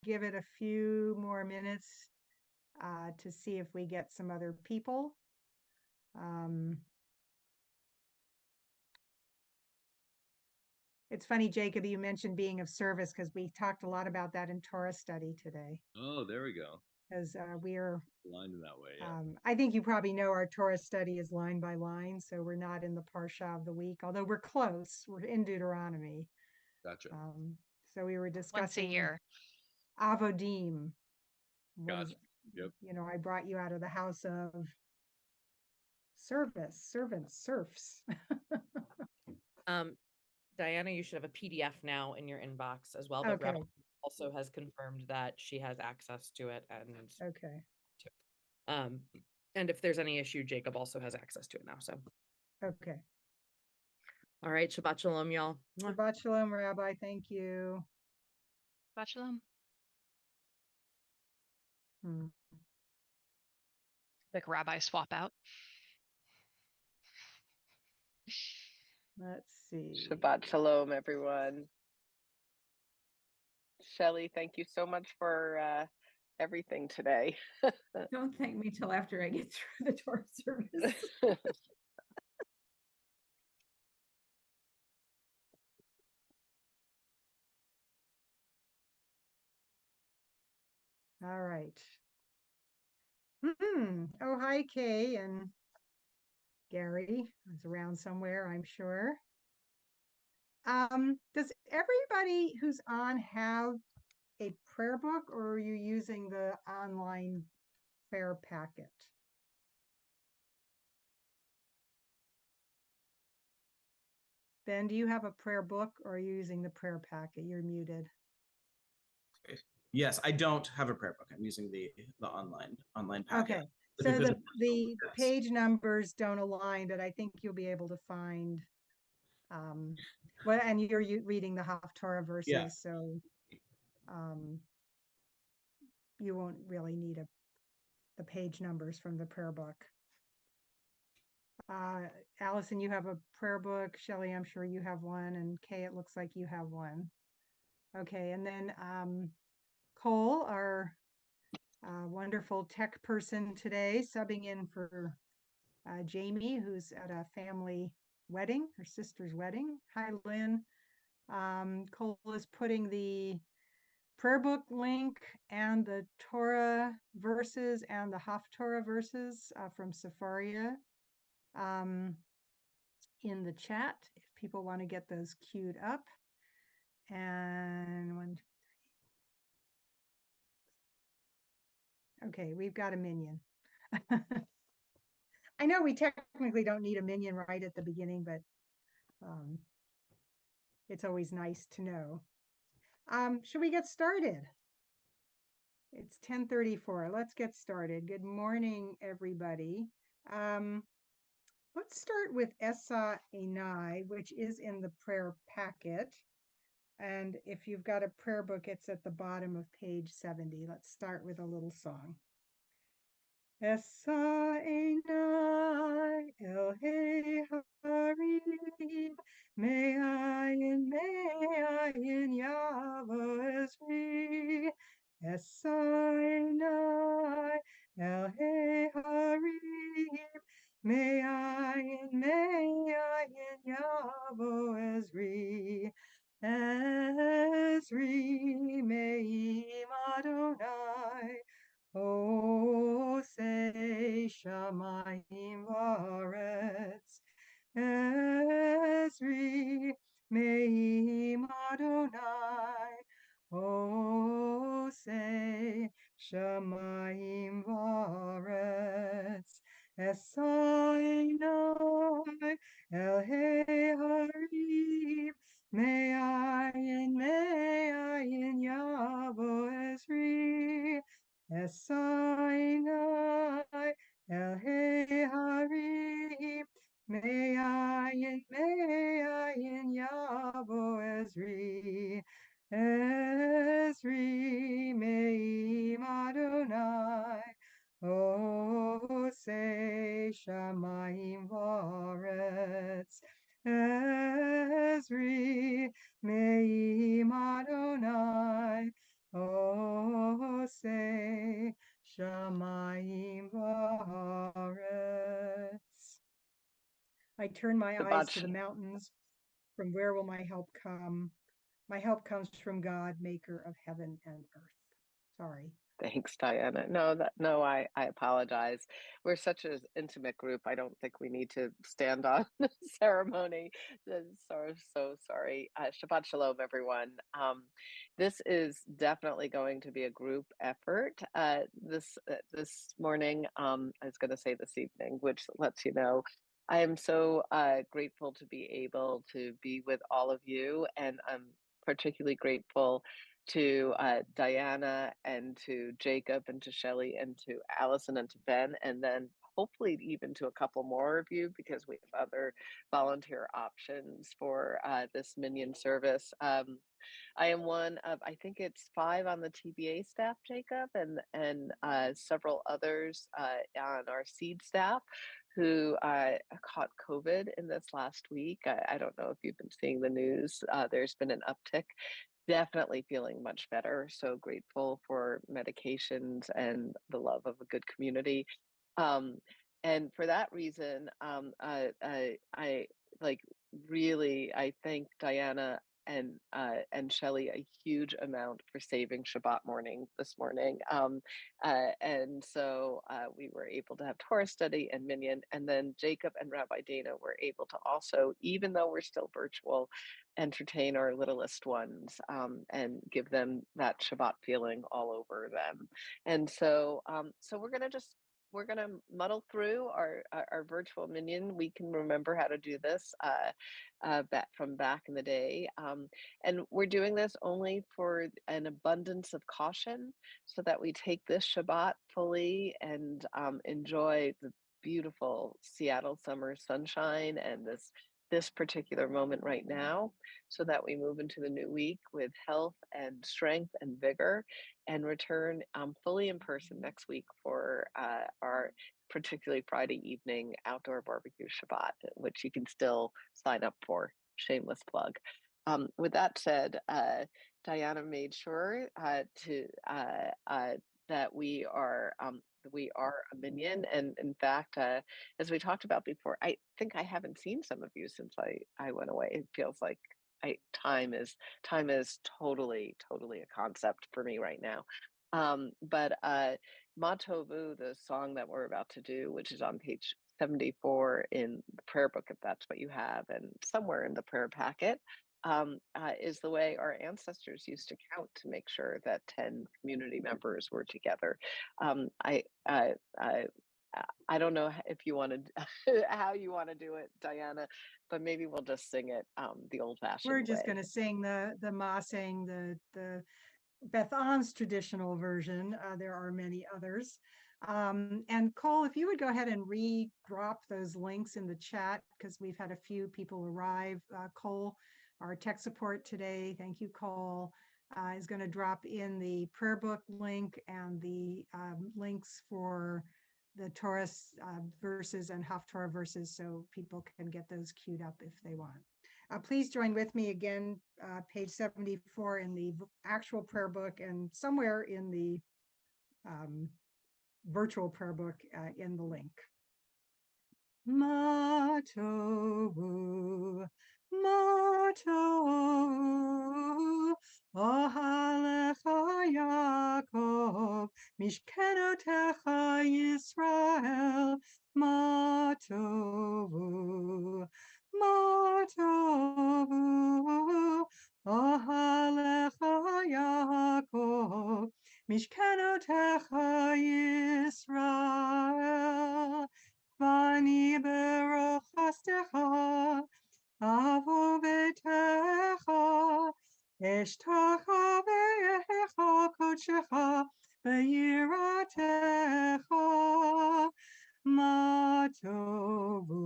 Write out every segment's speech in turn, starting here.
give it a few more minutes to see if we get some other people. It's funny, Jacob, you mentioned being of service because we talked a lot about that in Torah study today. Oh, there we go. Because we are aligned in that way. Yeah. I think you probably know our Torah study is line by line, so we're not in the Parsha of the week, although we're close. We're in Deuteronomy. Gotcha. So we were discussing once a year. Avodim. Gotcha. Yep. You know, I brought you out of the house of service, servants, serfs. Diana, you should have a PDF now in your inbox as well, but Okay. Rabbi also has confirmed that she has access to it, and Okay. And if there's any issue, Jacob also has access to it now. So Okay. All right, Shabbat Shalom, y'all. Shabbat Shalom, Rabbi. Thank you. Shabbat Shalom. Like rabbi swap out. Let's see. Shabbat Shalom, everyone. Shelley, thank you so much for everything today. Don't thank me till after I get through the Torah service. All right. Oh, hi, Kay and Gary is around somewhere, I'm sure. Does everybody who's on have a prayer book, or are you using the online prayer packet? Ben, do you have a prayer book, or are you using the prayer packet? You're muted. Yes, I don't have a prayer book. I'm using the online packet. Okay, so the page numbers don't align, but I think you'll be able to find. Well, and you're reading the Haftorah verses, yeah. So you won't really need the page numbers from the prayer book. Allison, you have a prayer book. Shelley, I'm sure you have one, and Kay, it looks like you have one. Okay, and then Cole, our wonderful tech person today, subbing in for Jamie, who's at a family wedding, her sister's wedding. Hi, Lynn. Cole is putting the prayer book link and the Torah verses and the Haftorah verses from Sepharia in the chat if people want to get those queued up. And 1, 2, 3. Okay, we've got a minion. I know we technically don't need a minion right at the beginning, but it's always nice to know. Should we get started? It's 10:34. Let's get started. Good morning, everybody. Let's start with Esa Enai, which is in the prayer packet. And if you've got a prayer book, it's at the bottom of page 70. Let's start with a little song. Esa Enai el Harim me'ayin yavo esri Esa Enai el Harim me'ayin yavo esri Esri me'im Adonai O say shamayim v'aretz Esri me'im Adonai O say shamayim v'aretz Esainai el harim me'ayin yavo esri Esainai el harim me'ayin yavo esri Esri me'im Adonai O say shamayim v'aretz Esri me'im Adonai O I turn my eyes Shabbat to the mountains. From where will my help come? My help comes from God, maker of heaven and earth. Sorry. Thanks, Diana. I apologize. We're such an intimate group. I don't think we need to stand on the ceremony. So sorry. Shabbat shalom, everyone. This is definitely going to be a group effort. This morning, I was going to say this evening, which lets you know. I am so grateful to be able to be with all of you, and I'm particularly grateful to Diana and to Jacob and to Shelley and to Allison and to Ben, and then hopefully even to a couple more of you because we have other volunteer options for this minion service. I am one of, I think it's 5 on the TBA staff, Jacob, and several others on our seed staff who caught COVID in this last week. I don't know if you've been seeing the news. There's been an uptick. Definitely feeling much better. So grateful for medications and the love of a good community. And for that reason, I like really I thank Diana and Shelley a huge amount for saving Shabbat morning this morning. And so we were able to have Torah study and Minyan, and then Jacob and Rabbi Dana were able to also, even though we're still virtual, entertain our littlest ones and give them that Shabbat feeling all over them. And so, so we're gonna muddle through our virtual minion. We can remember how to do this back from back in the day, and we're doing this only for an abundance of caution, so that we take this Shabbat fully and enjoy the beautiful Seattle summer sunshine and this particular moment right now, so that we move into the new week with health and strength and vigor, and return fully in person next week for our particularly Friday evening outdoor barbecue Shabbat, which you can still sign up for. Shameless plug. With that said, Diana made sure that we are a minion, and in fact, as we talked about before, I think I haven't seen some of you since I went away. It feels like time is totally a concept for me right now. But Matovu, the song that we're about to do, which is on page 74 in the prayer book, if that's what you have, and somewhere in the prayer packet, is the way our ancestors used to count to make sure that 10 community members were together. I don't know if you want to how you want to do it, Diana, but maybe we'll just sing it the old-fashioned way. We're just going to sing the Masang, the Beth Am's traditional version. There are many others. And Cole, if you would go ahead and re-drop those links in the chat, because we've had a few people arrive. Cole, our tech support today, thank you, Cole, is going to drop in the prayer book link and the links for the Torah verses and Haftorah verses, so people can get those queued up if they want. Please join with me again, page 74 in the actual prayer book, and somewhere in the virtual prayer book in the link. Matovu, Matovu, Ohalecha Yaakov, Mishkenotecha Yisrael, Matovu, Matovu, Ohalecha Yaakov, Mishkenotecha Yisrael, Vani berochastecha, avo betecha, eshtacha ve'echa kodshecha, ve'yiratecha, Matovu,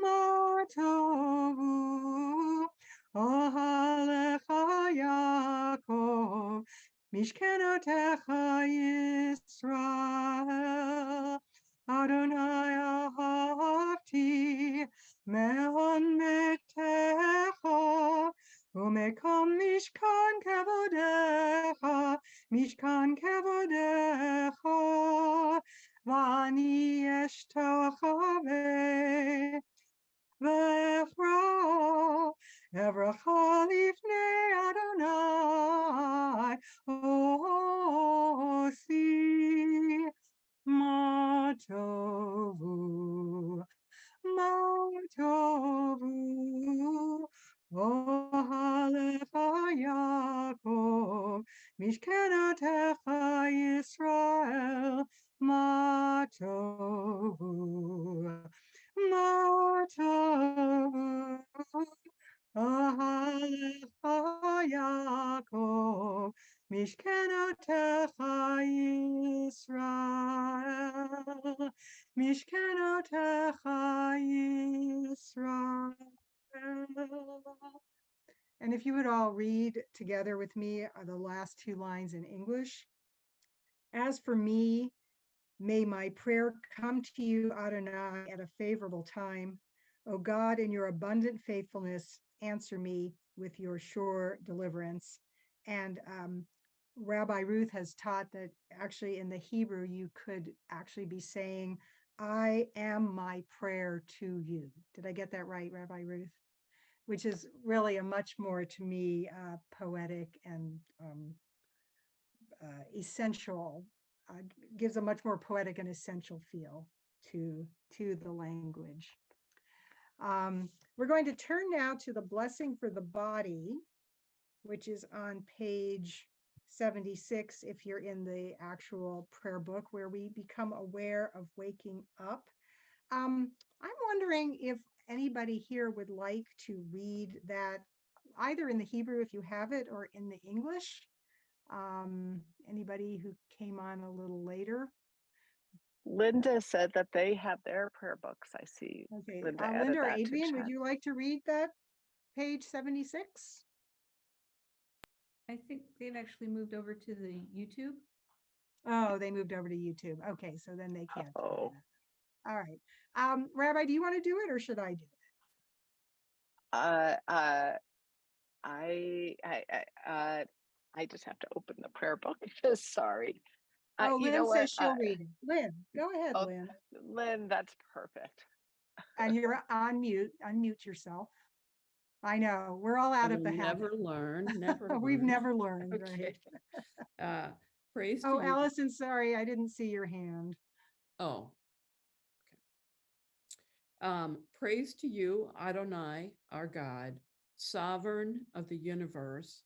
Matovu, Ohalecha Yaakov, Mishkenotecha Yisrael, Adonai ahavti, me'on metecha, umekom mishkan kevodecha, vani eshtacha Adonai, Osi, Ma Tovu, Ma Tovu, Ohalecha Yaakov, Mishkenatecha Yisrael, Ma Tovu, Ma Tovu, Ohalecha Yaakov, Mishkenatecha Yisrael, Mishkenatecha Yisrael. And if you would all read together with me the last two lines in English. As for me, may my prayer come to you, Adonai, at a favorable time. O God, in your abundant faithfulness, answer me with your sure deliverance. And Rabbi Ruth has taught that actually in the Hebrew, you could actually be saying, I am my prayer to you. Did I get that right, Rabbi Ruth? Which is really a much more, to me, poetic and essential, gives a much more poetic and essential feel to the language. We're going to turn now to the blessing for the body, which is on page 76, if you're in the actual prayer book, where we become aware of waking up. I'm wondering if anybody here would like to read that either in the Hebrew, if you have it, or in the English. Anybody who came on a little later? Linda said that they have their prayer books. I see. Okay, Linda Linda added or that to Adrian, would chat. you like to read that page 76? I think they've actually moved over to the YouTube. Oh, they moved over to YouTube. Okay, so then they can't. do Oh. that. All right. Rabbi, do you want to do it or should I do it? I just have to open the prayer book. Sorry. Oh, You Lynn know what? says she'll read it. Lynn, go ahead, Oh, Lynn. Lynn, that's perfect. And you're on mute. Unmute yourself. I know we're all out of the habit. Never learn, never We've learn. never learned, Okay. right? Praise Oh, to you. Allison, sorry, I didn't see your hand. Oh, okay. Praise to you, Adonai, our God, sovereign of the universe,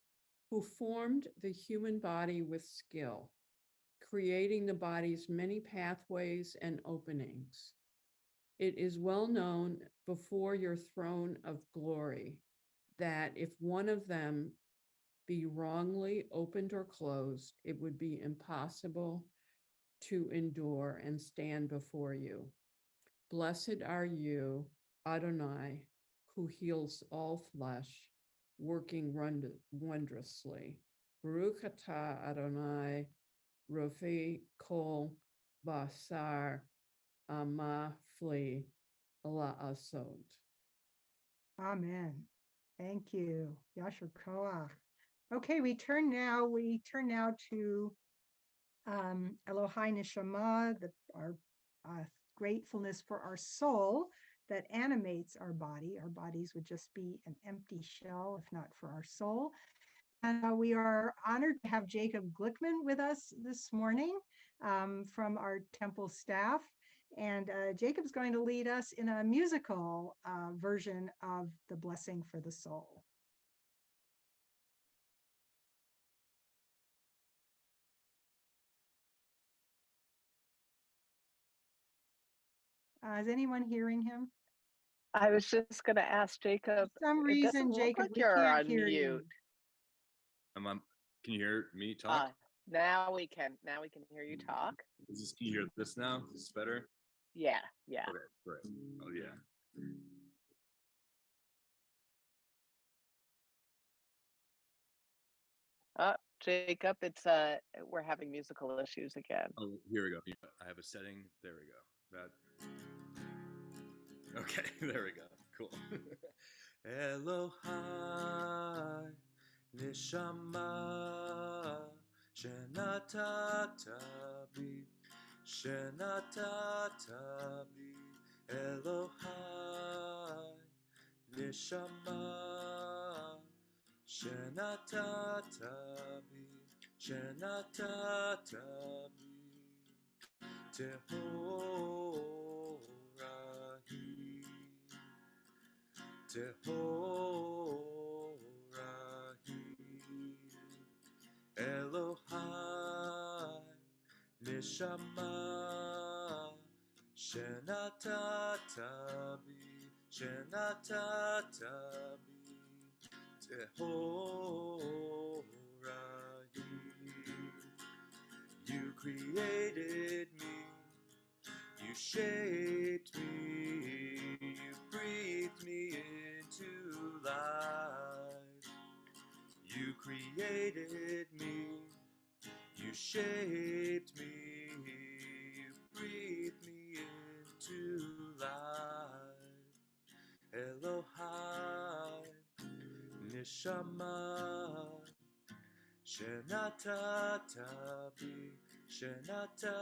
who formed the human body with skill, creating the body's many pathways and openings. It is well known before your throne of glory that if one of them be wrongly opened or closed, it would be impossible to endure and stand before you. Blessed are you, Adonai, who heals all flesh, working wondrously. Baruch atah Adonai, Rofi kol basar amafli la'asod. Amen. Thank you. Yasher Koach. Okay, we turn now to Elohai Neshama, our gratefulness for our soul that animates our body. Our bodies would just be an empty shell if not for our soul. And we are honored to have Jacob Glickman with us this morning from our temple staff. And Jacob's going to lead us in a musical version of the blessing for the soul. Is anyone hearing him? I was just going to ask Jacob. For some It reason, doesn't look Jacob, like we you're can't on hear mute. you. Can you hear me talk? Now we can hear you talk. Can you hear this now? Is this better? Yeah. Okay, great. Oh yeah. Jacob, it's we're having musical issues again. Oh, here we go. Yeah, I have a setting. There we go. That. Okay, there we go. Cool. Elohai Neshama Shenatata Bi Elohai Neshama Shenatatabi, Shenatatabi, Tehorahi, Tehorahi, Elohai, Nishama, Shenatatabi, Shenatatabi, Tehorahi. You created me, you shaped me, you breathed me into life. You created me, you shaped me, you breathed me into life. Elohai, Nishama, Shenatatabi, Shenatatabi,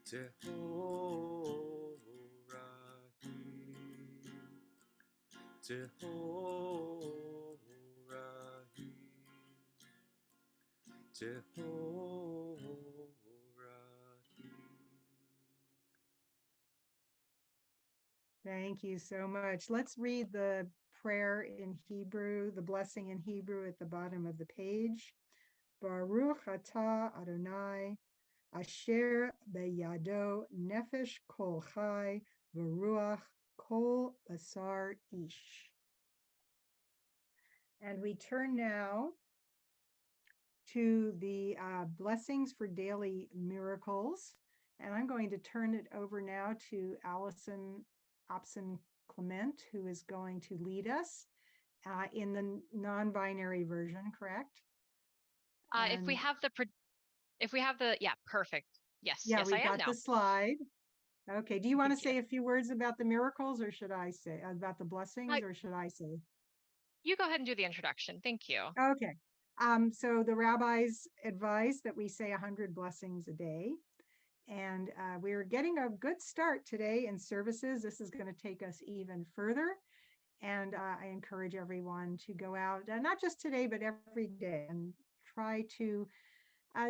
Tehorahi, Tehorahi, Tehorahi. Thank you so much. Let's read the prayer in Hebrew, the blessing in Hebrew at the bottom of the page. Baruch atah Adonai, asher beyado nefesh kol chai v'ruach kol basar ish. And we turn now to the blessings for daily miracles. And I'm going to turn it over now to Allison Opson Clement, who is going to lead us in the non-binary version, correct? If we And- have yeah, perfect. Yes, Yeah, yes, I we've am got now. the slide. Okay, do you want to Thank you. say a few words about the miracles, or should I say about the blessings, or should I say? You go ahead and do the introduction. Thank you. Okay. So the rabbis advise that we say 100 blessings a day. And we're getting a good start today in services. This is going to take us even further. And I encourage everyone to go out, not just today, but every day, and try to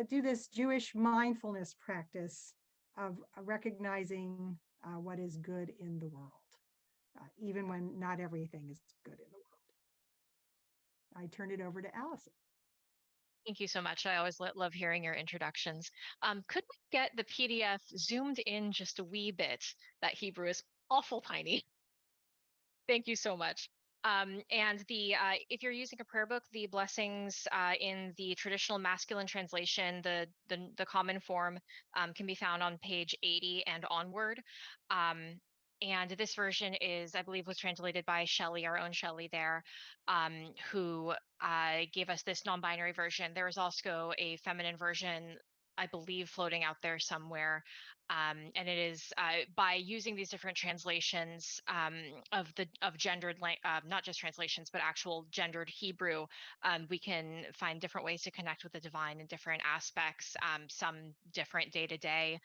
do this Jewish mindfulness practice of recognizing what is good in the world, even when not everything is good in the world. I turn it over to Allison. Thank you so much. I always love hearing your introductions. Could we get the PDF zoomed in just a wee bit? That Hebrew is awful tiny. Thank you so much. And if you're using a prayer book, the blessings in the traditional masculine translation, the common form, can be found on page 80 and onward. And this version is, I believe, was translated by Shelley, our own Shelley there, who gave us this non-binary version. There is also a feminine version, I believe, floating out there somewhere. And it is by using these different translations of gendered, not just translations, but actual gendered Hebrew, we can find different ways to connect with the divine in different aspects, some different day to day.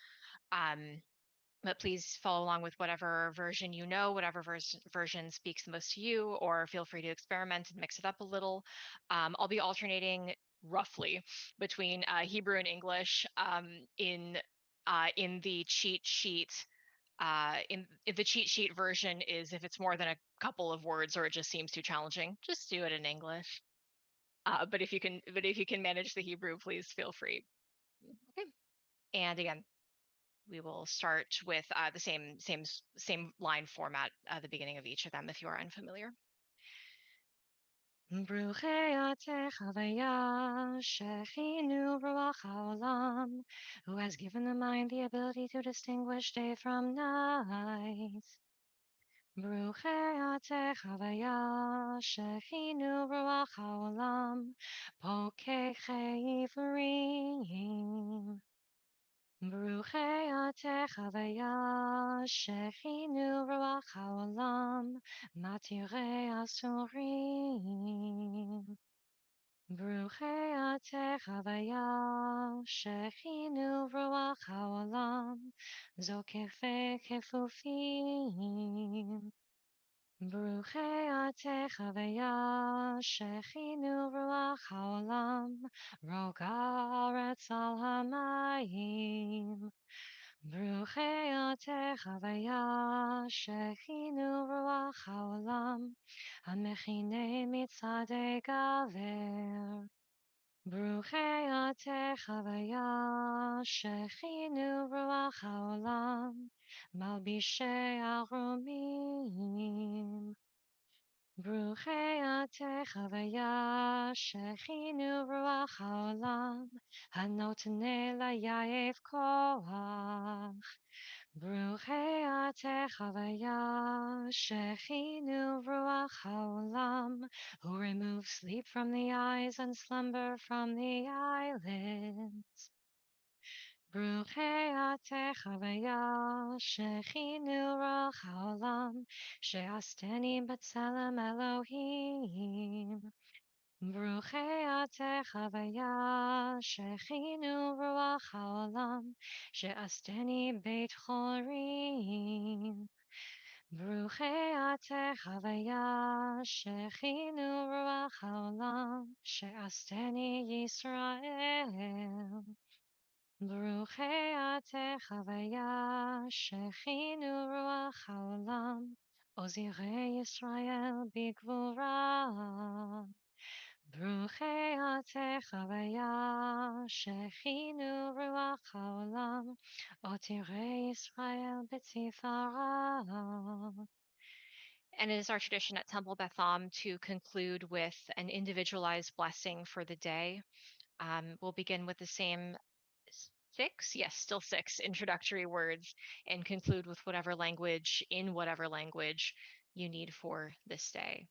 But please follow along with whatever version you know, whatever version speaks the most to you, or feel free to experiment and mix it up a little. I'll be alternating roughly between Hebrew and English in the cheat sheet. If the cheat sheet version is if it's more than a couple of words or it just seems too challenging, just do it in English. But if you can manage the Hebrew, please feel free. Okay. And again, we will start with the same line format at the beginning of each of them if you are unfamiliar. Bruchei ateh Havaya, Shechinu Ruach HaOlam, who has given the mind the ability to distinguish day from night. Bruchei ateh Havaya, Shechinu Ruach HaOlam, Pokechei Ivrim. Bruchei ateh Havaya, Shechinu Ruach HaOlam, Matirei Asurim. Bruchei ateh Havaya, Shechinu Ruach HaOlam, Zokefei Kefufim. ברוכי אתם חוויה שכינו רוח העולם, רוק הארץ על המים. ברוכי אתם חוויה שכינו רוח העולם, המכיני מצעדי גבר. ברוכי אתם חוויה שכינו רוח העולם, מלבישי ערומים. ברוכי אתם חוויה שכינו רוח העולם, הנותני ליעב כוח. ברוכי אתם חוויה שכינו רוח העולם, who remove sleep from the eyes and slumber from the eyelids. ברוכי אתם חוויה שכינו רוח העולם, שעשתני בצלם אלוהים. ברוכי אתם חוויה שכינו רוח העולם, שעשתני בית חורים. ברוכי אתם חוויה שכינו רוח העולם, שעשתני ישראל. ברוכי אתם חוויה שכינו רוח העולם, עוזרי ישראל בגבורה. ברוכי אתם חוויה שכינו רוח העולם, עותרי ישראל בתפארה. And it is our tradition at Temple Beth Am to conclude with an individualized blessing for the day. We'll begin with the same still six introductory words and conclude with whatever language, in whatever language you need for this day.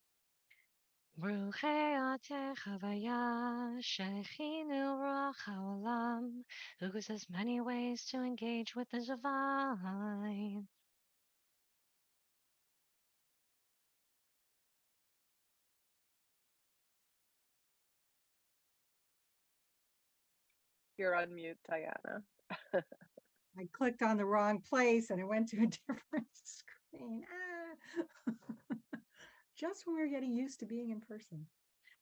ברוכי אתם חוויה שכינו רוח העולם, who gives us many ways to engage with the divine. You're on mute, Diana. I clicked on the wrong place and it went to a different screen. Just when we were getting used to being in person.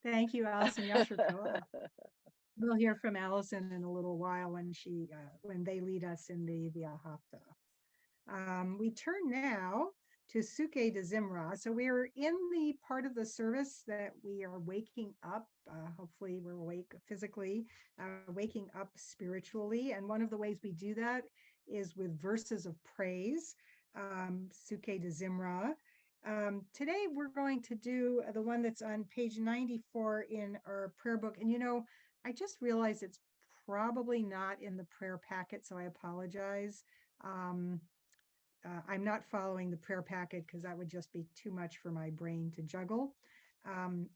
Thank you, Allison Yashirko. We'll hear from Allison in a little while when they lead us in the Via Hafta. We turn now to Suke de Zimra. So we are in the part of the service that we are waking up. Hopefully we're awake physically, waking up spiritually. And one of the ways we do that is with verses of praise, Suke de Zimra. Today we're going to do the one that's on page 94 in our prayer book. And I just realized it's probably not in the prayer packet, so I apologize. I'm not following the prayer packet because that would just be too much for my brain to juggle.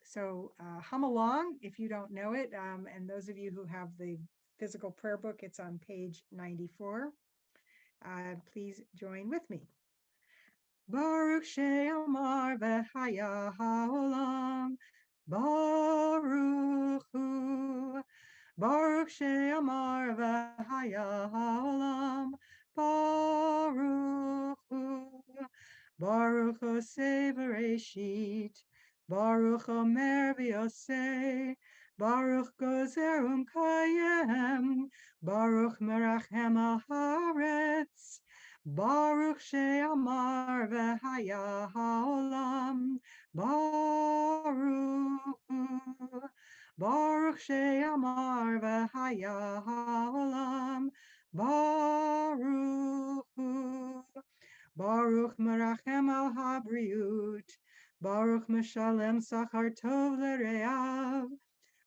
So hum along if you don't know it. And those of you who have the physical prayer book, it's on page 94. Please join with me. Baruch she'amar v'haya ha'olam, Baruch hu. Baruch she'amar v'haya ha'olam, Baruch hu. Baruch Oseh Bereshit, Baruch Omer v'Yoseh, Baruch Gozer Kayem, Baruch Merachem al Haaretz, Baruch she'amar v'haya ha'olam, Baruch hu. Baruch she'amar v'haya ha'olam, Baruch hu. Baruch merachem al habriut, Baruch meshalem sachar tov l'reav,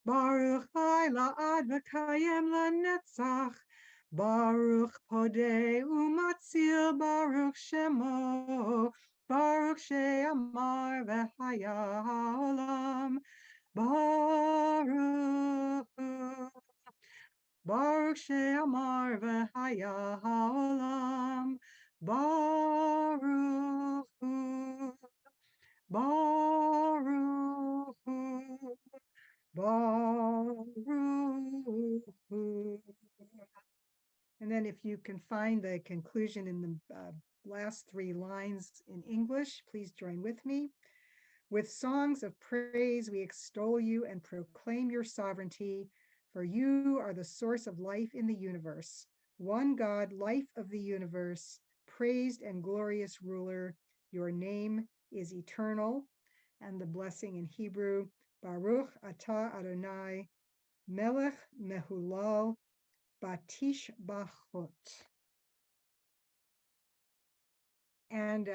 Baruch chai la'ad v'kayem la'netzach, Baruch podeh umatzil, Baruch shemo, Baruch she'amar v'haya ha'olam, Baruch hu. Baruch she'amar v'haya ha'olam, Baruch hu. Baruch hu. Baruch hu. And then if you can find the conclusion in the last three lines in English. Please join with me. With songs of praise, we extol you and proclaim your sovereignty, for you are the source of life in the universe. One God, life of the universe, praised and glorious ruler, your name is eternal. And the blessing in Hebrew, Baruch atah Adonai, melech mehulal, batish bachot. And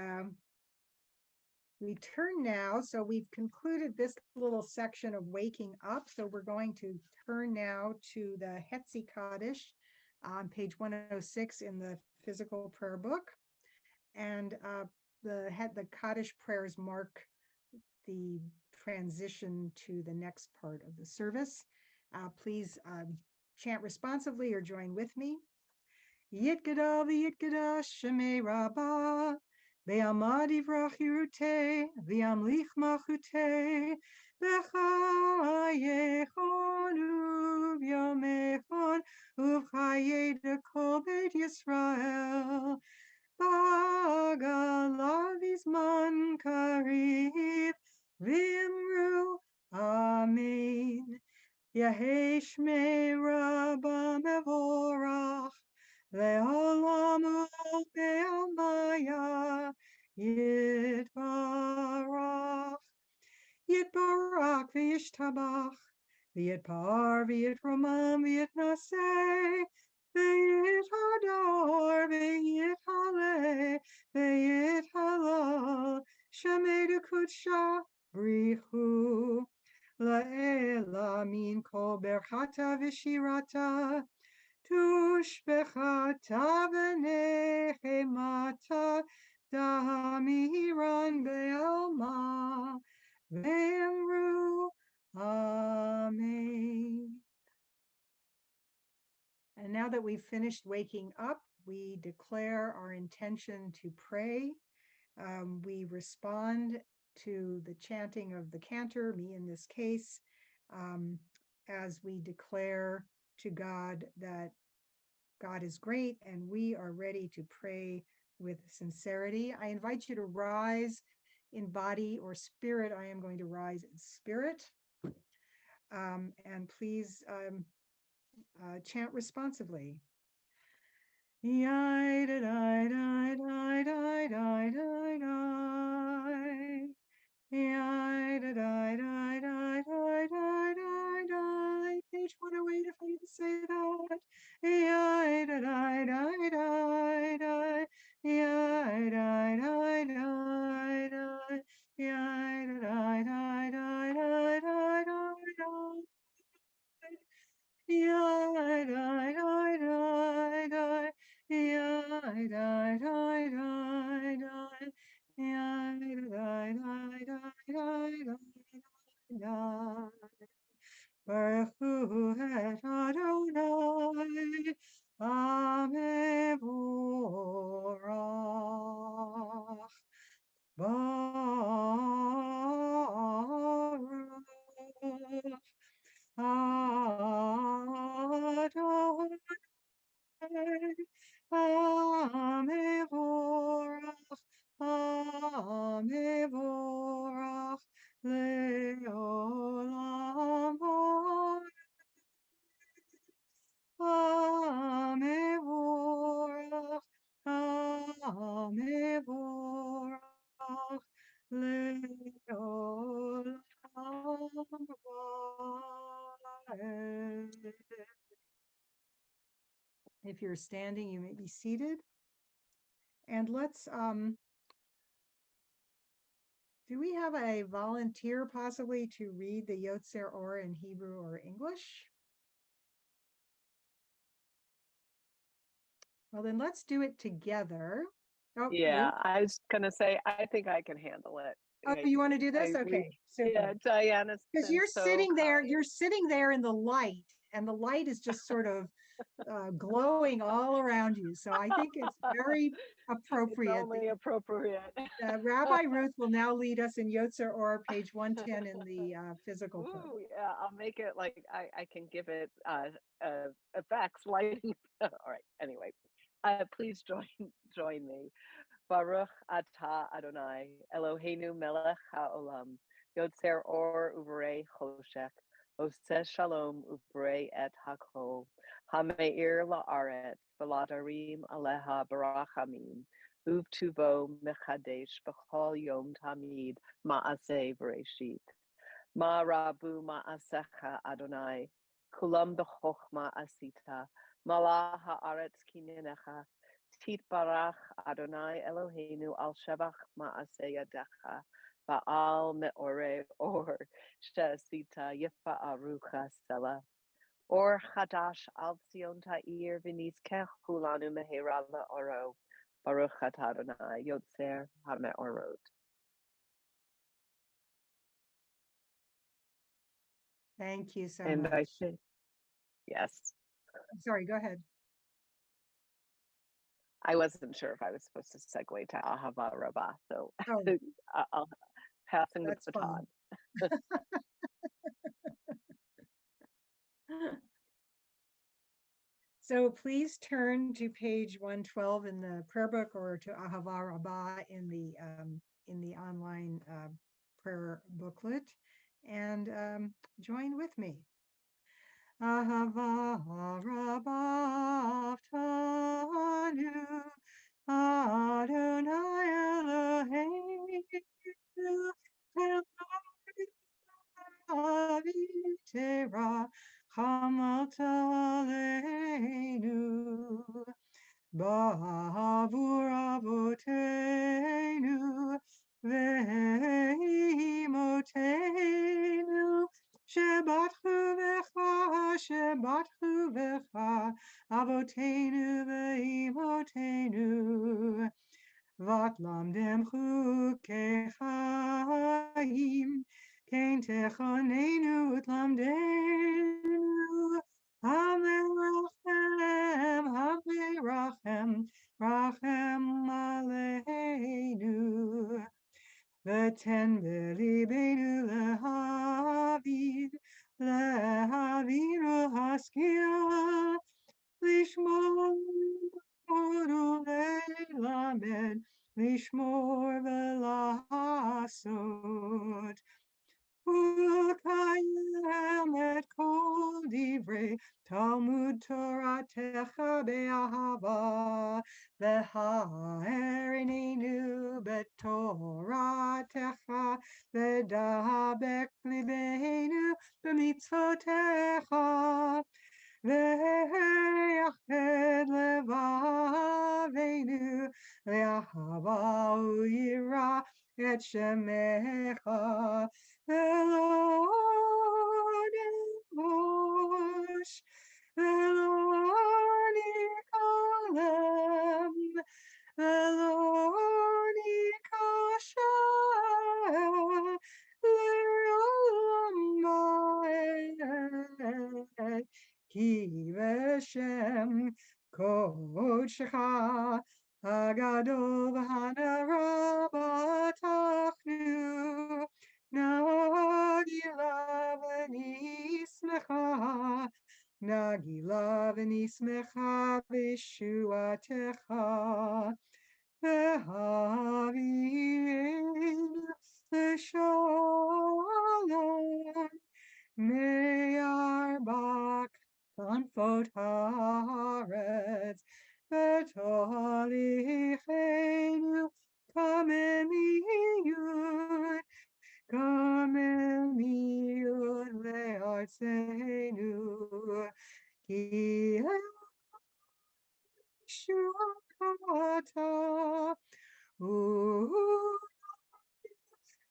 we turn now, so we've concluded this little section of waking up. So we're going to turn now to the Hetzi Kaddish on page 106 in the physical prayer book. And the Kaddish prayers mark the transition to the next part of the service. Please chant responsively or join with me. Yitgada v'yitgada shemei rabbah, ve'amad yivrach yiruteh, ve'amlich malchuteh, v'chayechon u'v'yamechon, u'v'chayei kol beit Yisrael. Bagalav izman kariv, v'imru amen. Yehei shmei rabbah mevorach, Le'olam u'be'amaya yitbarach. Yitbarach v'yishtabach, v'yitpar v'yitromam v'yitnaseh, v'yithador v'yithaleh, v'yithalal, shemei d'kudsha brichu. La'ela min kol berchata v'shirata, Tushbechata v'nechemata, damiran be'alma, ve'emru amen. And now that we've finished waking up, we declare our intention to pray. We respond to the chanting of the cantor, me in this case, as we declare to God that God is great and we are ready to pray with sincerity. I invite you to rise in body or spirit. I am going to rise in spirit. And please chant responsively. Yai da da da da da da da da. Yai da da da da da da da. Page 108 if I didn't say that. Yai da da da da da. Yai da da da da. Yai da da da da da da da. Yai da da da da. Yai da da da da. Yai da da da da da. Baruch hu et Adonai, Amevorach. Baruch Adonai, Amevorach, Amevorach, Leolam Amevorach, Amevorach, Leolam Vaed. If you're standing, you may be seated. And let's, do we have a volunteer possibly to read the Yotzer Or in Hebrew or English? Well, then let's do it together. Oh, Yeah, Ruth? I was gonna say, I think I can handle it. Oh, you want to do this? I Okay, yeah, super. Diana's Because been you're so sitting there, kind. you're sitting there in the light, and the light is just sort of glowing all around you. So I think it's very It's appropriate. only appropriate. Rabbi Ruth will now lead us in Yotzer Or, page 110 in the physical prayer. Ooh, yeah, I'll make it like I can give it effects lighting. All right. Anyway, please join me. Baruch atah Adonai, Eloheinu melech haolam, yotzer or uvrei choshech, oseh shalom uvrei et hakol, hameir la'aretz, v'ladarim aleha barachamim, uvtuvo mechadesh b'chol yom tamid, ma'aseh v'reshit. Ma rabu ma'asecha Adonai, kulam b'chochma asita, malah ha'aretz kinenecha, Titbarach Adonai Eloheinu al shevach ma'aseh yadecha ba'al me'ore or she'asita yifa arucha sela or chadash al tzion ta'ir v'nizkech kulanu mehera la'oro Baruch atah Adonai yotzer ha'me'orot. Thank you so And much. I think, yes, I'm sorry, go ahead. I wasn't sure if I was supposed to segue to Ahava Rabbah, so Oh, I'll passing the that's baton. fine. So please turn to page 112 in the prayer book or to Ahava Rabbah in the online prayer booklet and join with me. Ahava Rabbah Tanu Adonai Eloheinu Avitera Chamalta Aleinu Ba'avur Avotenu Ve'imotenu Shabbatchu V'cha Avotenu Ve'imotenu Vatlamdem Chukei Chaim Kein Techonenu Utlamdenu Hamerachem Rachem Aleinu V'ten b'libenu lehavinu haskia Lishmor u'leilamed Lishmor v'lasot Ukayem et kol divrei Talmud Toratecha be'ahava V'ha'erinenu b'toratecha V'dahabek libeinu b'mitzvotecha Ve'yached levaveinu Ve'ahava u'yira et shemecha Elonish, Elonikalem, Elonikasha, Le'olam Ki v'shem Kodshecha Agadol v'hanarabatachnu Nagila v'nismecha Nagila v'nismecha v'shuatecha V'havin l'shalom Me'arbak Tanfot haaretz V'tolichenu kamemiyud kamemiyud le'artzenu Ki Shuakata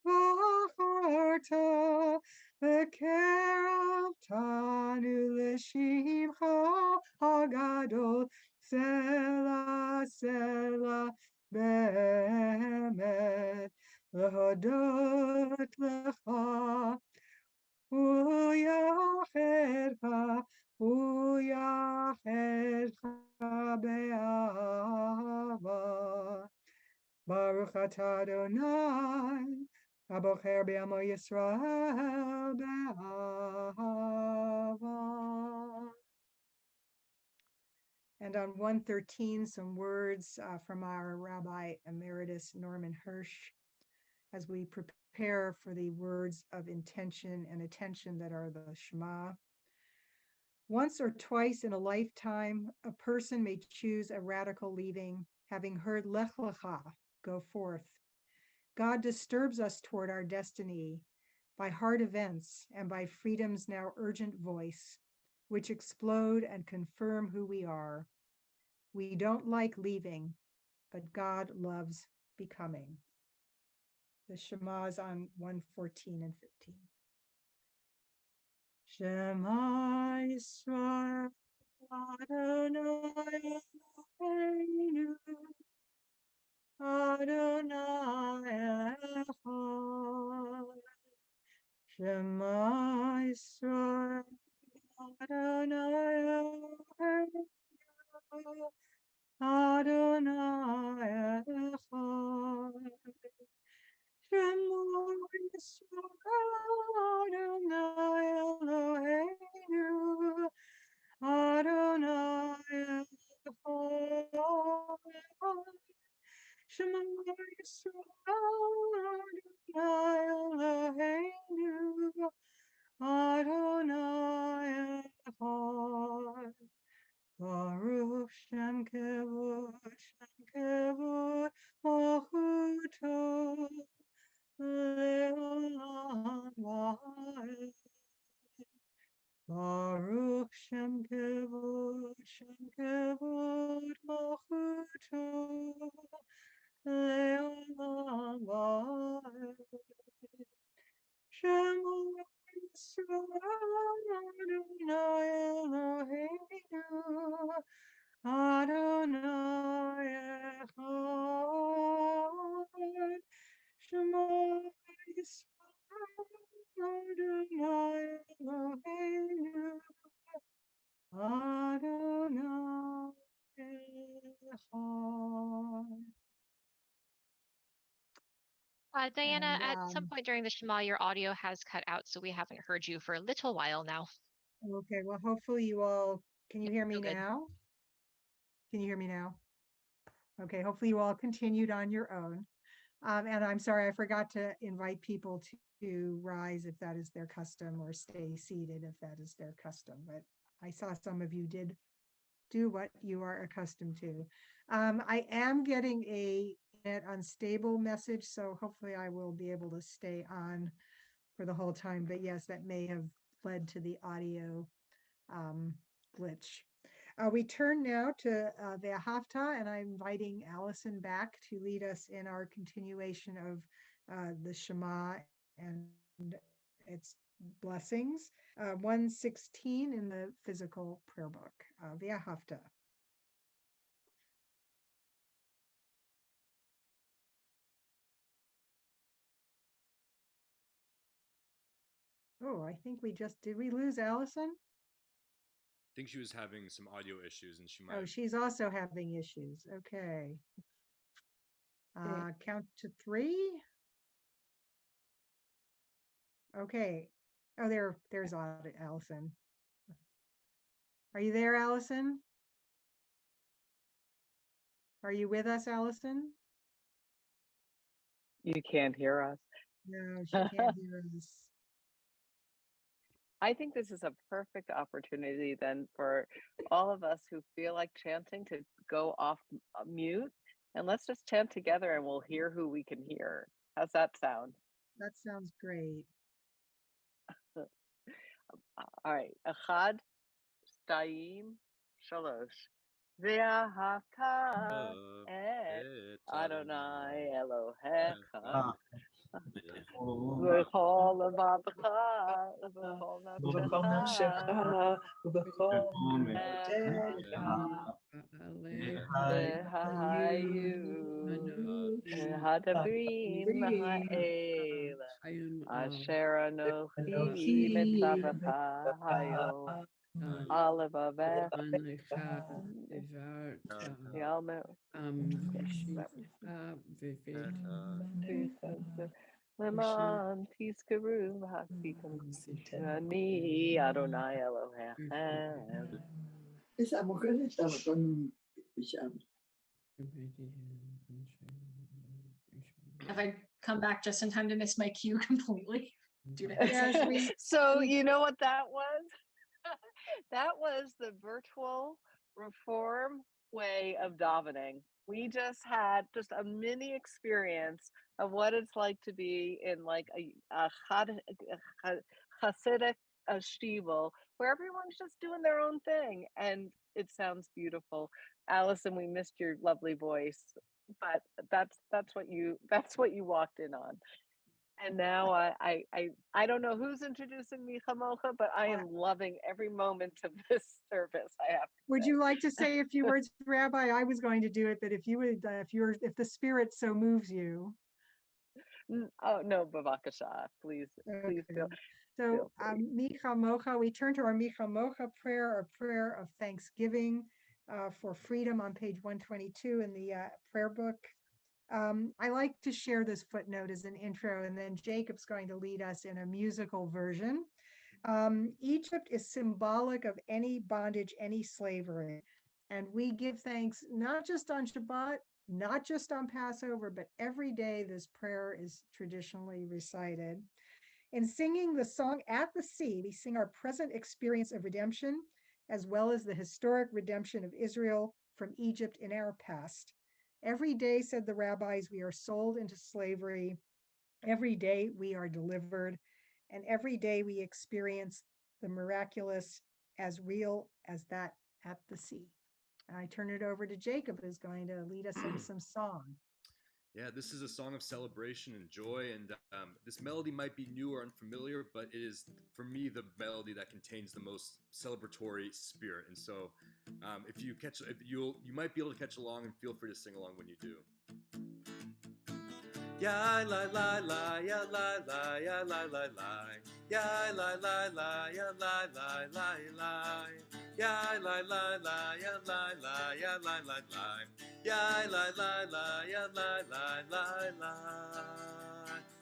V'acharta V'kerabtanu l'shimcha hagadol Sela be'emet L'hodot lecha Uyachedcha be'ahava Baruch atah Adonai Abocher be'amo Yisrael be'ahava. And on 113, some words from our Rabbi Emeritus Norman Hirsch as we prepare for the words of intention and attention that are the Shema. Once or twice in a lifetime, a person may choose a radical leaving, having heard Lech Lecha, go forth. God disturbs us toward our destiny by hard events and by freedom's now urgent voice, which explode and confirm who we are. We don't like leaving, but God loves becoming. The Shema is on 114 and 15. Shema Yisrael, Adonai Eloheinu, Adonai Echad. Shema Yisrael, Adonai Eloheinu, Adonai Echad. Shema Yisrael, Adonai Eloheinu, Adonai Echad. Shema Yisrael, Adonai Eloheinu, Adonai Echad. Baruch Shem Kevod, Malchuto, Leolam Va'ed. Baruch Shem Kevod, Malchuto, Leolam Va'ed. Shema Yisrael, Adonai Eloheinu, Adonai Echad. Shema Yisrael, Adonai Eloheinu, Adonai Echad. Diana, And at some point during the Shema, your audio has cut out, so we haven't heard you for a little while now. okay, well, hopefully you all, can you hear me still good. now? Can you hear me now? Okay, hopefully you all continued on your own. And I'm sorry, I forgot to invite people to rise if that is their custom, or stay seated if that is their custom. But I saw some of you did do what you are accustomed to. I am getting a net unstable message, so hopefully I will be able to stay on for the whole time. But yes, that may have led to the audio glitch. We turn now to the Haftarah, and I'm inviting Allison back to lead us in our continuation of the Shema and its blessings. 116 in the physical prayer book, via Haftarah. Oh, I think did we lose Allison? I think she was having some audio issues and she might. Oh, she's also having issues. Okay. Count to 3. Okay. Oh, there's Allison. Are you there, Allison? Are you with us, Allison? You can't hear us. No, she can't hear us. I think this is a perfect opportunity then for all of us who feel like chanting to go off mute, and let's just chant together and we'll hear who we can hear. How's that sound? That sounds great. All right. Echad, Shtayim, Shalosh. Ve'ahavta et Adonai Elohecha v'chol levavecha v'chol nafshecha v'hayu v'hadabrim ha'ela asher anochi mitzavecha hayom alevavecha Yalmer Leman Tiskaru Hasitam Ani Adonai Elohechem Esa mujer estaba con un pijama. Have I come back just in time to miss my cue completely? Due to Yes, his- So you know what that was? That was the virtual reform way of davening. We just had just a mini experience of what it's like to be in like a Hasidic shtival where everyone's just doing their own thing, and it sounds beautiful. Allison, we missed your lovely voice, but that's what you walked in on. And now I don't know who's introducing me Chamocha, but I am loving every moment of this service. I have to would say. you like to say a few words, Rabbi? I was going to do it, but if you would, if the spirit so moves you. Oh no, Bavakasha, please feel Okay. So Micha Mocha, we turn to our Micha Mocha prayer, our prayer of thanksgiving for freedom on page 122 in the prayer book. I like to share this footnote as an intro, and then Jacob's going to lead us in a musical version. Egypt is symbolic of any bondage, any slavery. And we give thanks not just on Shabbat, not just on Passover, but every day this prayer is traditionally recited. In singing the song At the Sea, we sing our present experience of redemption, as well as the historic redemption of Israel from Egypt in our past. Every day, said the rabbis, we are sold into slavery. Every day we are delivered. And every day we experience the miraculous as real as that at the sea. And I turn it over to Jacob, who's going to lead us in some song. Yeah, this is a song of celebration and joy, and this melody might be new or unfamiliar, but it is, for me, the melody that contains the most celebratory spirit. And so, if you might be able to catch along, and feel free to sing along when you do. Ya la la la, ya la la, ya la la la, ya la la la, ya la la la la, ya la la la, ya la la, ya la la la, ya la la la, ya la la la la.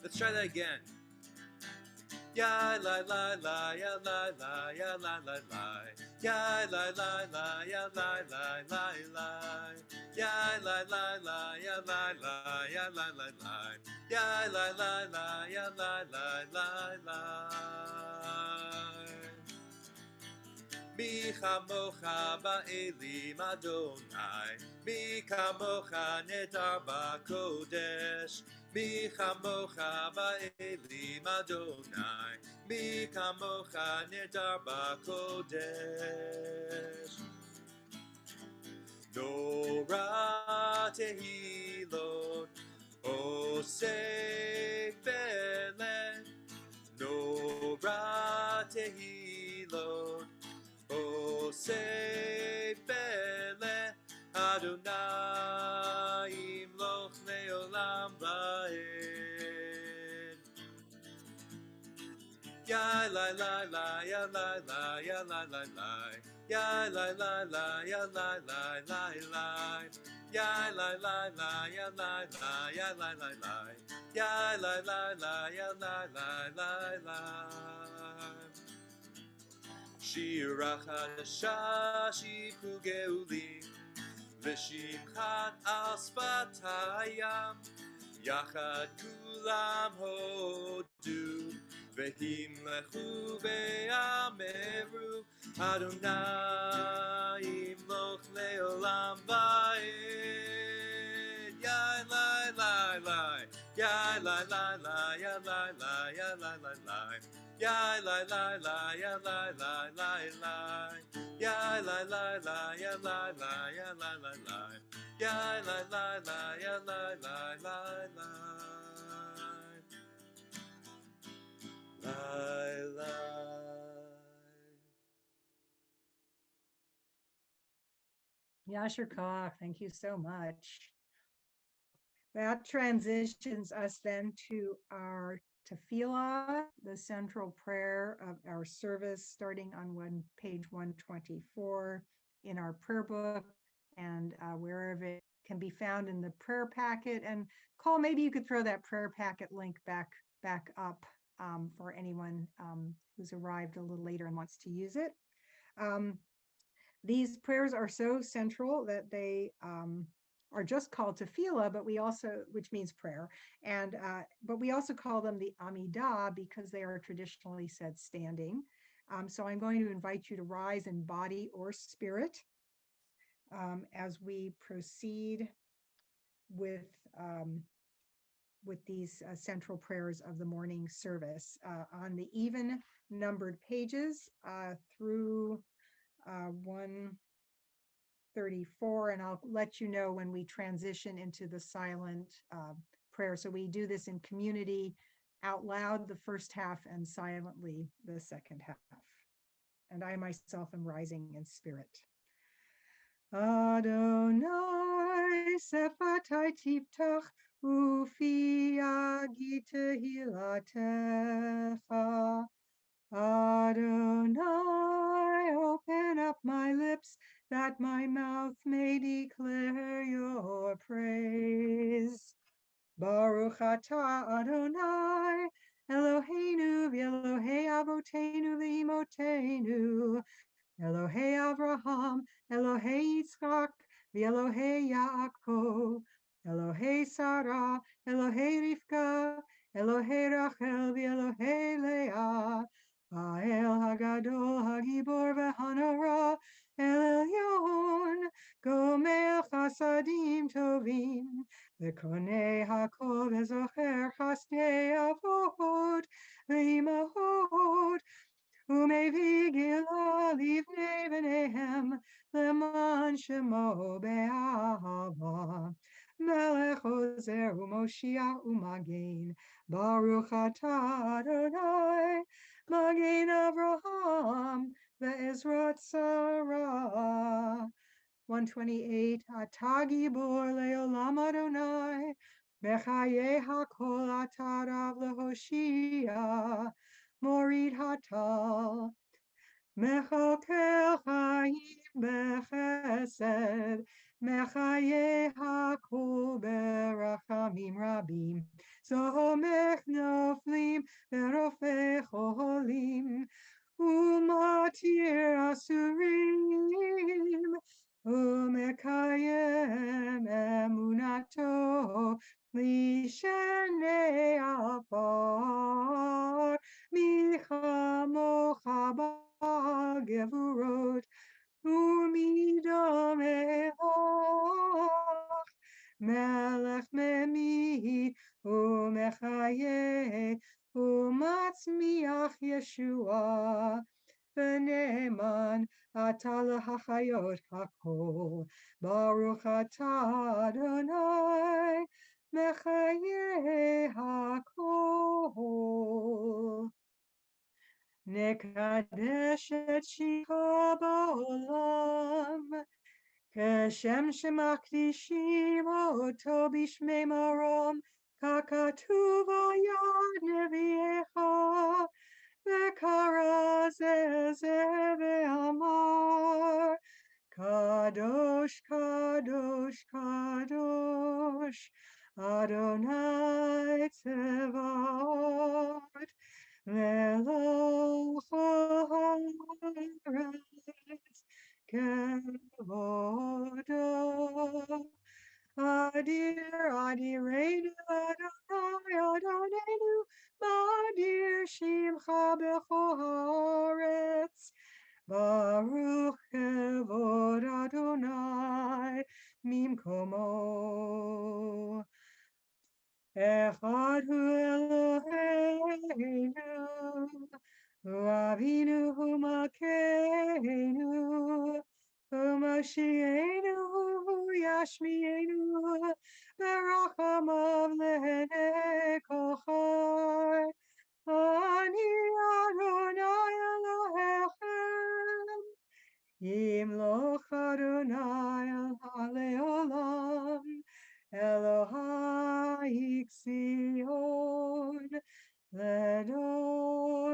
Let's try that again. Ya la la la, ya la la, ya la la la, ya la la la, ya la la la la, ya la la la, ya la la, ya la la la, ya la la la, ya la la la la. Mi chamocha ba'elim Adonai, mi kamocha nedar ba'kodesh, mi chamocha ba'elim Adonai, mi kamocha nedar ba'kodesh. Nora tehilot, osef belen, Nora tehilot, Osei Bele Adonai Imloch Leolam Ba'ed. Ya la la la, ya la la, ya la la la, ya la la la, ya la la la la, ya la la la, ya la la, ya la la la, ya la la la, ya la la la la. Shira chadasha shipru geuli, v'shimchat al sfatayam, yachad kulam hodu, v'himlechu ve'ameru, Adonai imloch leolam ba'ed. Ya la la la, ya la la la, ya la la, ya la la la. Ya la la la, ya la la la la, ya la la la, ya la la, ya la la la, ya la la la, ya la la la la, la Yasher Koch, thank you so much. That transitions us then to our tefillah, the central prayer of our service, starting on page 124 in our prayer book, and wherever it can be found in the prayer packet. And Cole, maybe you could throw that prayer packet link back up for anyone who's arrived a little later and wants to use it. These prayers are so central that they are just called tefillah, but we also, which means prayer, and but we also call them the Amidah because they are traditionally said standing. So I'm going to invite you to rise in body or spirit as we proceed with these central prayers of the morning service on the even numbered pages through 134, and I'll let you know when we transition into the silent prayer. So we do this in community, out loud the first half and silently the second half. And I myself am rising in spirit. Adonai sefatai tiftach ufi yagi tehilatecha. Adonai, open up my lips that my mouth may declare your praise. Baruch atah Adonai, Eloheinu v'Elohei avoteinu v'imotenu, Elohei Avraham, Elohei Yitzchak, v'Elohei Yaakov, Elohei Sarah, Elohei Rivka, Elohei Rachel, v'Elohei Leah, Ha'el Hagadol, Hagibor v'Hanara, El Elyon, Gomel Chasadim Tovim, v'Konei Hakol v'Zocher Chasdei Avot, v'Imahot, ומביא גילה לבני בניהם למען שמו באהבה. מלך עוזר ומושיע ומגן, ברוך אתה אדוני, מגן אברהם ועזרת שרה. 128, אתה גיבור לעולם אדוני, בחיי הכל אתה רב להושיע. מוריד הטל, מחלקל חיים בחסד, מחיי הכל ברחמים רבים, סומך נופלים ורופא חולים, ומתיר אסורים, ומקיים אמונתו לשני עפר. מי כמוך בגבורות ומי דומה לך, מלך ממית ומחיה ומצמיח ישועה, ונאמן אתה להחיות הכל. ברוך אתה אדוני מחיי הכל. נקדש את שמך בעולם, כשם שמקדישים אותו בשמי מרום, ככתוב על יד נביאך, וקרא זה ואמר, קדוש, קדוש, קדוש, אדוני צבאות, מלך הארץ כבודו. אדיר אדירנו אדוני אדוננו, מאדיר שמך בכל הארץ. ברוך כבוד אדוני ממקומו. אחד הוא אלוהינו, הוא אבינו ומלכנו, ומשיענו הוא ישמיענו, ברחמיו לעיני כל חי. אני אדוני אלוהיכם, ימלוך אדוני לעולם, אלוהי ציון לדור.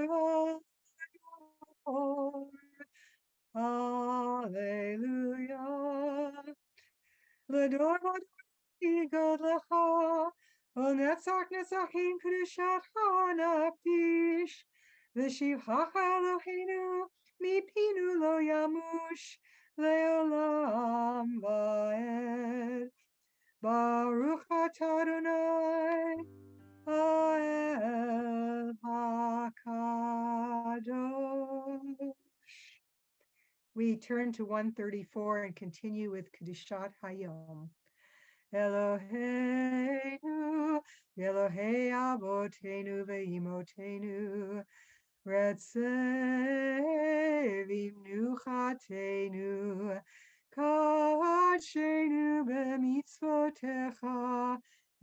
הללויה. לדור יגוד לך, ולנצח נצחים קדושתך נקדיש, ושבחך אלוהינו מפינו לא ימוש, leolam vaed. Baruch atah Adonai, Hael HaKadosh. We turn to 134 and continue with Kedushat Hayom. Eloheinu, Elohei Avotenu ve'imotenu, Retzev imnuchatenu, Kadshenu b'mitzvotecha,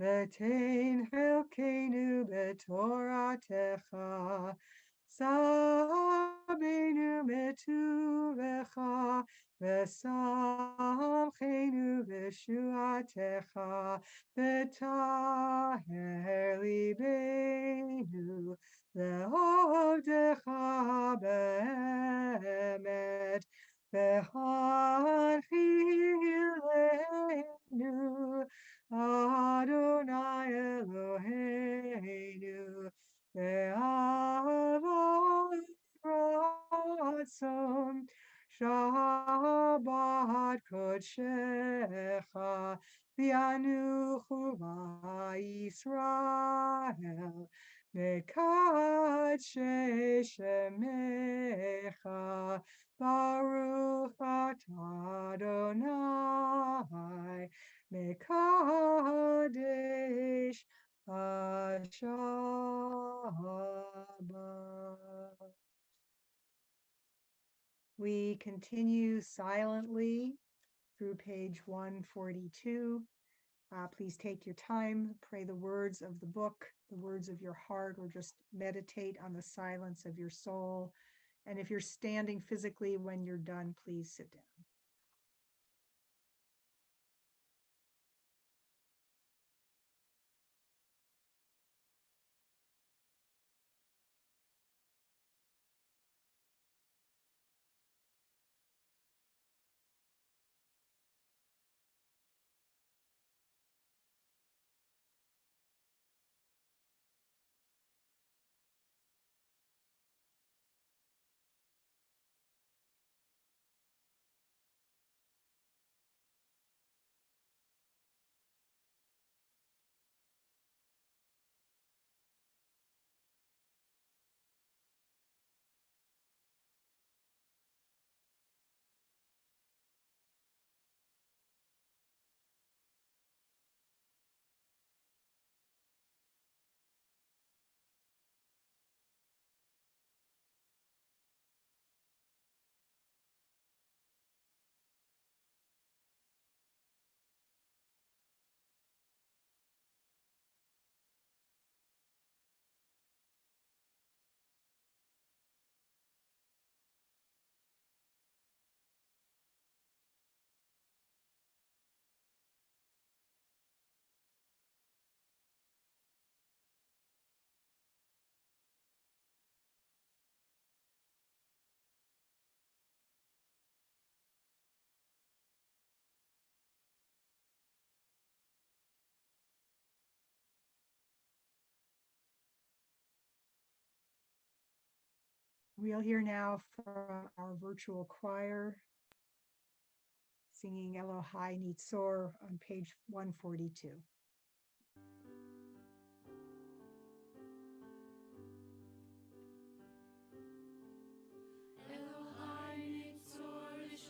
V'tein chelkenu b'toratecha, Sabenu metuvecha, V'samchenu v'shuatecha, V'taher libeinu, Le'ovdecha be'emet, V'hanchilenu, Adonai Eloheinu, Ve'avot ratzon, Shabbat kodshecha, V'yanuchu v'Yisrael, Mekadshe shemecha, Baruch atah Adonai, Mekadesh HaShabbat. We continue silently through page 142. Please take your time, pray the words of the book, the words of your heart, or just meditate on the silence of your soul. And if you're standing physically when you're done, please sit down. We'll hear now from our virtual choir singing Elohai Nitzor on page 142. Elohai, Elohai.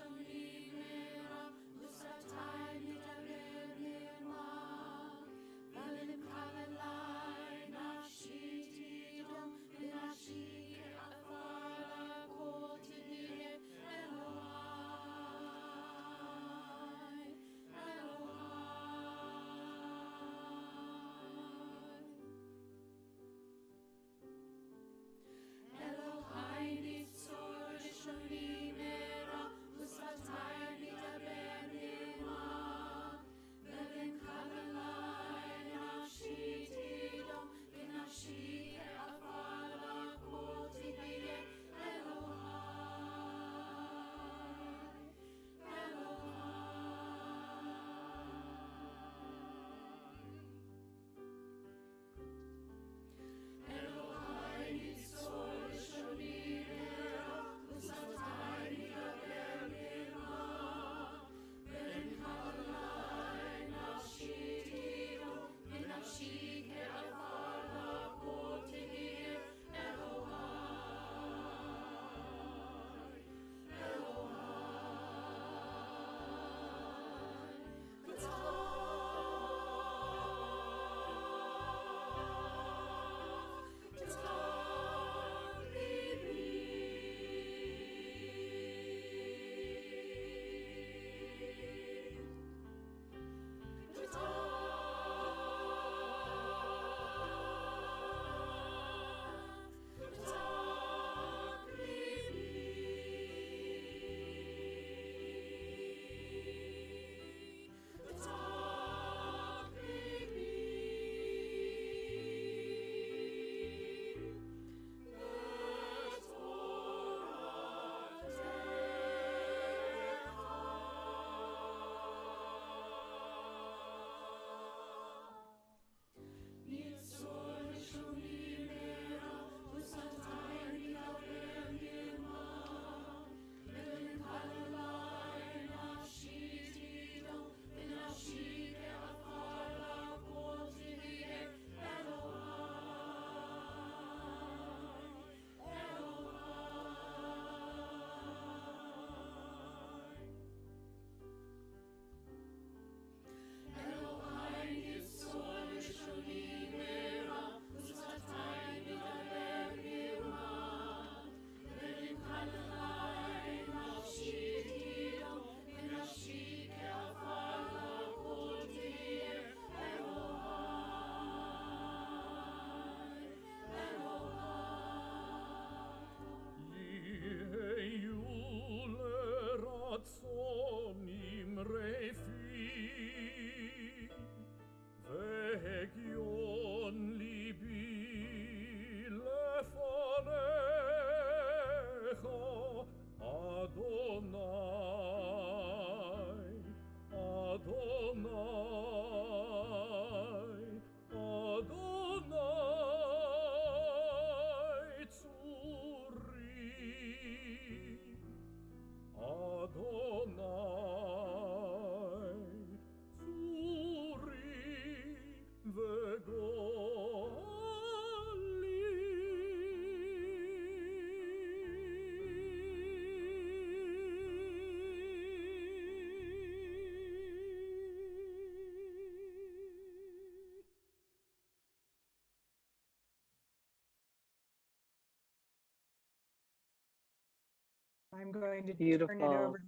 going to turn it Beautiful. over.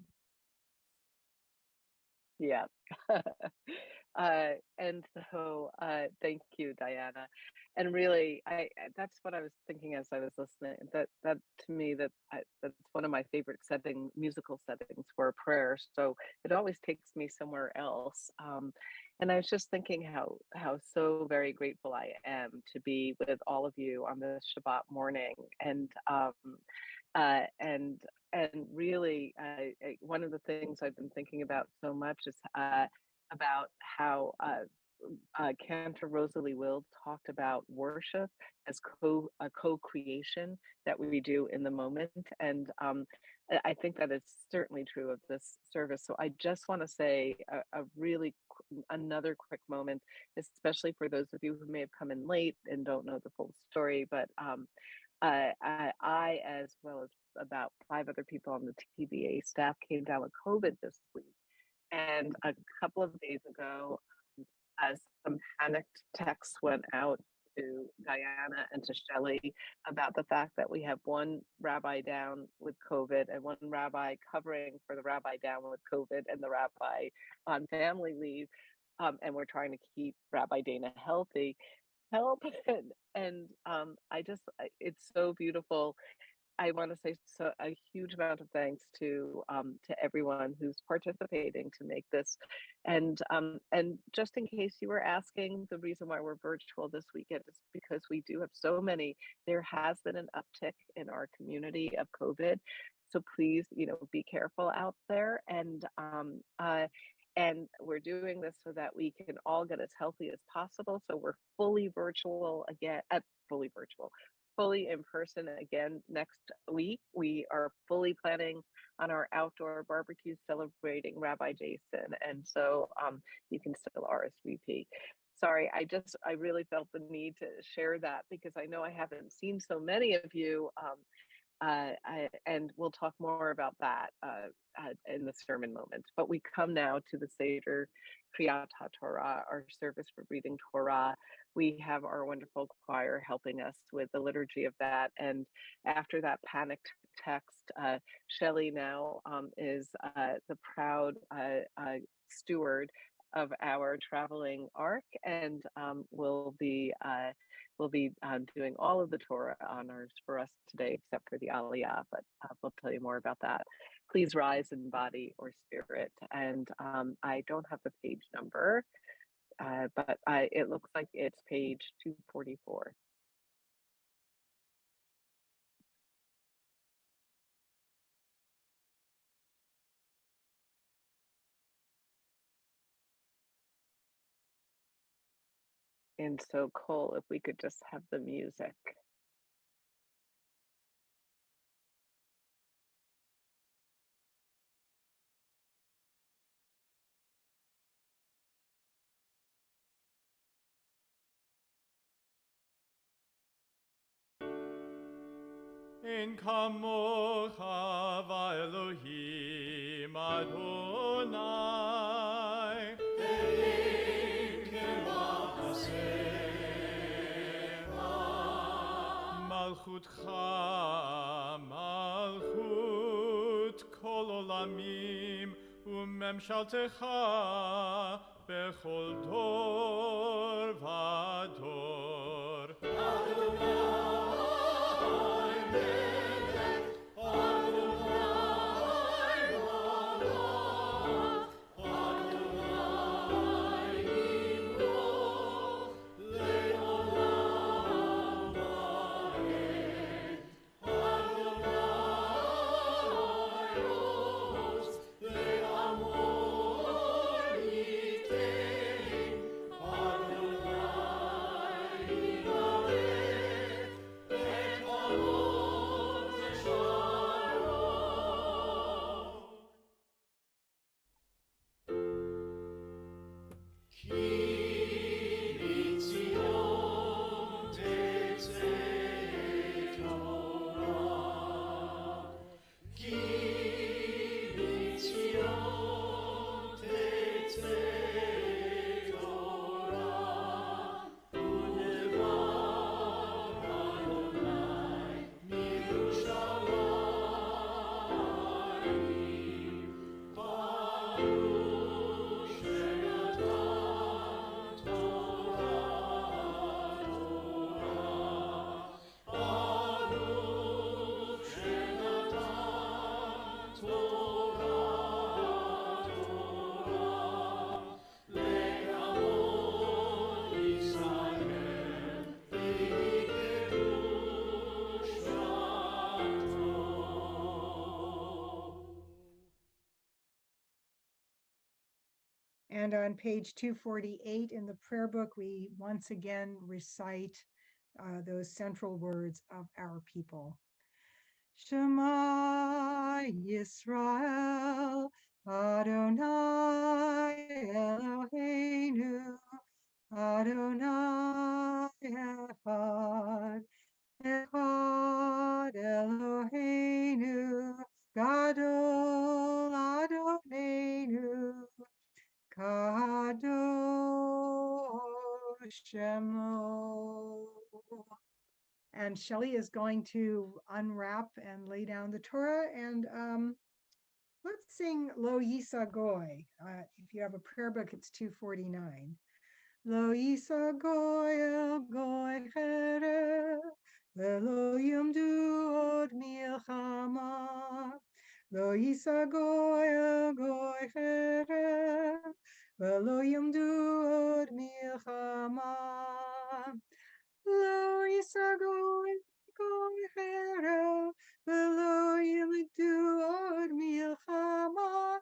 Yeah. And so thank you, Diana. And really, that's what I was thinking as I was listening. That to me, that's one of my favorite musical settings for a prayer. So it always takes me somewhere else. And I was just thinking how so very grateful I am to be with all of you on this Shabbat morning. And really, one of the things I've been thinking about so much is about how Cantor Rosalie Will talked about worship as a co-creation that we do in the moment, and I think that is certainly true of this service. So I just want to say another quick moment, especially for those of you who may have come in late and don't know the full story, but I, as well as about 5 other people on the TBA staff, came down with COVID this week. And a couple of days ago, as some panicked texts went out to Diana and to Shelley about the fact that we have one rabbi down with COVID and one rabbi covering for the rabbi down with COVID and the rabbi on family leave. And we're trying to keep Rabbi Dana healthy. Help. And it's so beautiful. I want to say a huge amount of thanks to everyone who's participating to make this, and just in case you were asking, the reason why we're virtual this weekend is because we do have so many. There has been an uptick in our community of COVID, so please, be careful out there, and we're doing this so that we can all get as healthy as possible. So we're fully virtual again, fully in person again next week. We are fully planning on our outdoor barbecue celebrating Rabbi Jason. And so you can still RSVP. Sorry, I really felt the need to share that because I know I haven't seen so many of you. And we'll talk more about that in the sermon moment. But we come now to the Seder Kriyat HaTorah, our service for reading Torah. We have our wonderful choir helping us with the liturgy of that. And after that panicked text, Shelley now is the proud steward of our traveling ark, and will be doing all of the Torah honors for us today, except for the Aliyah, but we'll tell you more about that. Please rise in body or spirit. And I don't have the page number, but it looks like it's page 244. And so, Cole, if we could just have the music. En kamocha v'Elohim Adonai. Malchutcha malchut kol olamim u'memshaltecha bechol dor v'dor. And on page 248 in the prayer book, we once again recite those central words of our people. Shema Yisrael, Adonai Eloheinu, Adonai Echad, Echad Eloheinu, Gadol Adonenu, Kadosh Shemo. And Shelley is going to unwrap and lay down the Torah, and let's sing Lo Yisa Goy. If you have a prayer book, it's 249. Lo Yisa Goy El Goy Cherev, Velo Yimdu Od Milchama. Lo Yisa Goy El Goy Cherev, Velo Yimdu Od Milchama. Lo Yisa Goy Cherev, Velo Yimdu Od Milchama.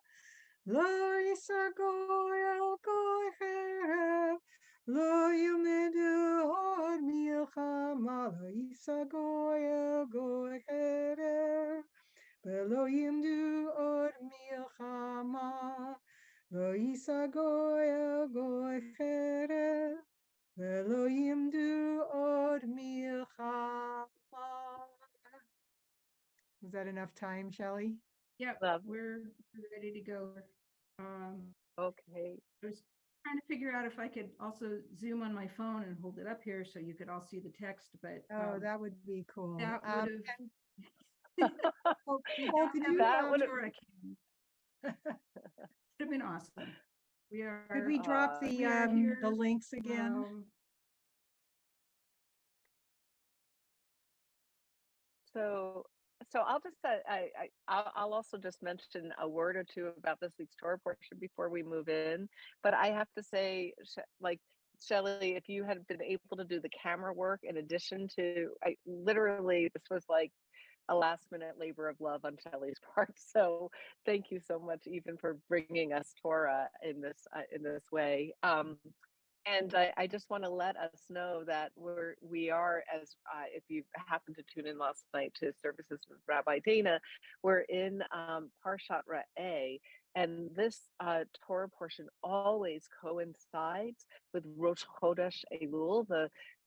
Lo Yisa Goy El Goy Cherev, Lo Yimdu Od Milchama. Lo Yisa Goy El Goy Cherev, Velo Yimdu Od Milchama. Lo Yisa Goy El Goy Cherev, Velo Yimdu Od Milchama. Is that enough time, Shelley? Yep, Love. we're ready to go. Okay. I was trying to figure out if I could also zoom on my phone and hold it up here so you could all see the text, but Oh, that would be cool. that would Oh, we Cole, don't could have you, a That would've- Torah cam. Would have been awesome. We are. could we drop we are the here, links again? So I'll just I'll also just mention a word or two about this week's Torah portion before we move in. But I have to say, like Shelley, if you had been able to do the camera work in addition to, literally this was like a last minute labor of love on Shelley's part. So thank you so much, even for bringing us Torah in this way. And I just want to let us know that we are, as if you happened to tune in last night to services with Rabbi Dana, we're in Parshat Ra'eh, and this Torah portion always coincides with Rosh Chodesh Elul,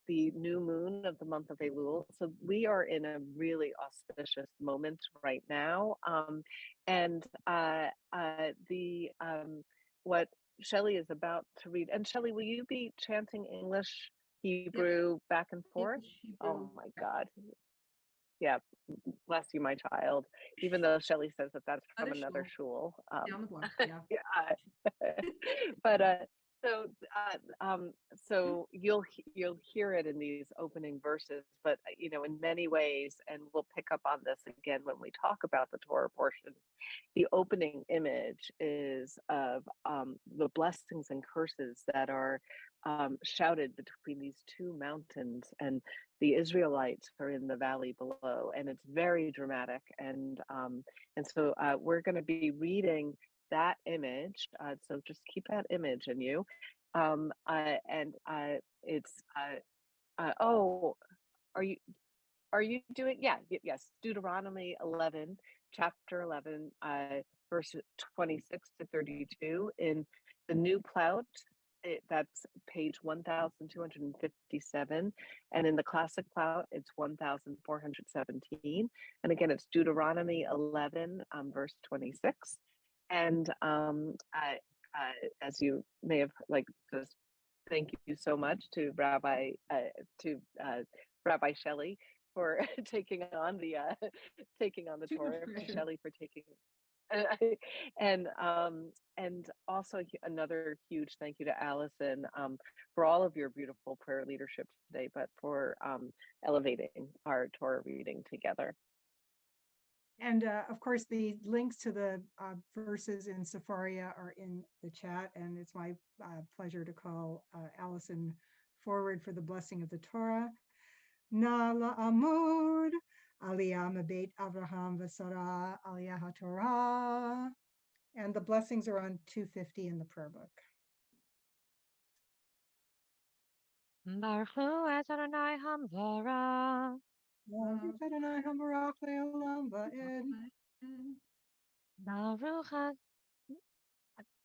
the new moon of the month of Elul. So we are in a really auspicious moment right now, and what Shelley is about to read. And Shelley, will you be chanting English, Hebrew, back and forth? Oh my God. Yeah, bless you, my child. Even though Shelley says that that's from another shul. Down the block, yeah. But so you'll hear it in these opening verses, but in many ways, and we'll pick up on this again when we talk about the Torah portion. The opening image is of the blessings and curses that are shouted between these two mountains, and the Israelites are in the valley below, and it's very dramatic. And so we're going to be reading that image. So just keep that image in you. It's oh, are you doing? Yeah, yes. Deuteronomy 11, chapter 11, verse 26 to 32 in the New Plout. That's page 1257, and in the Classic Plout, it's 1417. And again, it's Deuteronomy 11, verse 26. And as you may have just thank you so much to Rabbi Shelley for taking on the Torah, to Shelley for taking. And also another huge thank you to Allison for all of your beautiful prayer leadership today, but for elevating our Torah reading together. And of course, the links to the verses in Sepharia are in the chat, and it's my pleasure to call Allison forward for the blessing of the Torah. Na la'amud aliyah mebeit Avraham v'Sarah aliyah haTorah. And the blessings are on 250 in the prayer book. Baruch Hu et Adonai Hamvara. Baruch Adonai Habarach le'olam va'ed.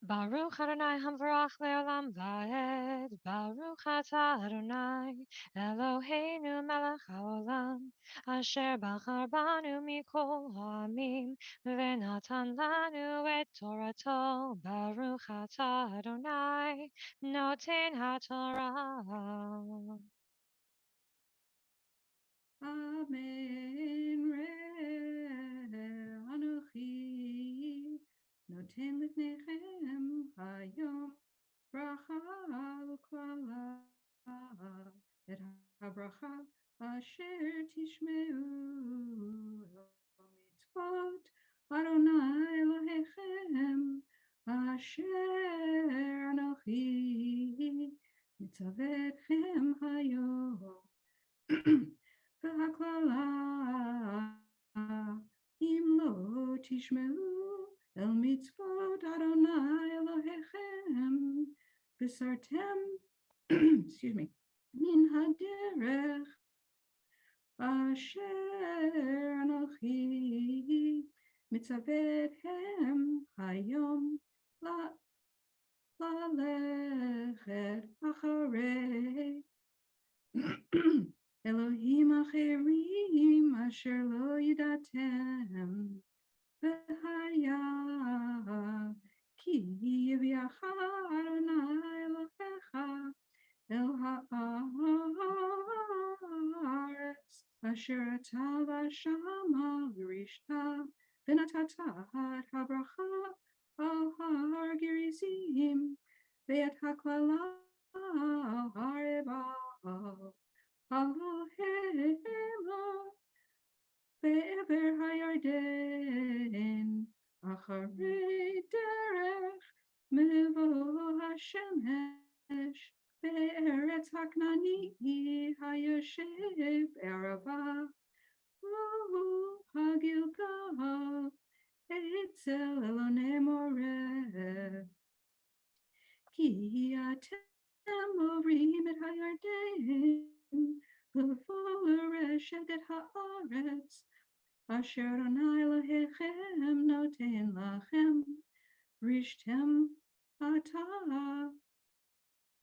Baruch Adonai Hamvarach le'olam va'ed. Baruch atah Adonai Eloheinu melech haolam asher bachar banu mikol ha'amim v'natan lanu et Torato. Baruch atah Adonai noten haTorah. Amen. Anochi noten lifnechem hayom bracha v'klala et habracha asher tishmeu mitzvot Adonai Elohechem asher anochi mitzavetchem hayom והכללה, אם לא תשמעו אל מצוות אדוני אלוהיכם, וסרתם, excuse me, מן הדרך, אשר אנוכי מצוותכם היום ללכת אחרי אלוהים אחרים אשר לא ידעתם, והיה כי יביאך אדוני אלוהיך אל הארץ אשר אתה ושמה וירשת, ונתת את הברכה על הר גריזים, ואת הקללה על הערבה. Elohim בעבר הירדן, אחרי דרך מבוא השמש, בארץ הכנעני היושב בערבה, והוא הגלגל אצל אלוני מורה. כי אתם עוברים את הירדן, לבוא לרשת את הארץ, אשר אדוני אלוהיכם נותן לכם, וישתם עתה,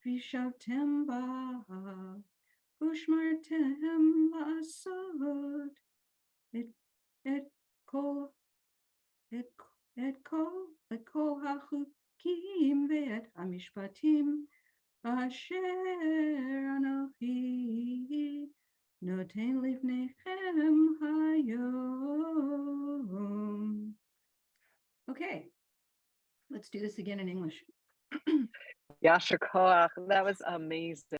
וישבתם בה, ושמרתם לעשות את כל החוקים ואת המשפטים, אשר אנוכי נותן לפניכם היום. Okay, let's do this again in English. Yasher Koach, that was amazing.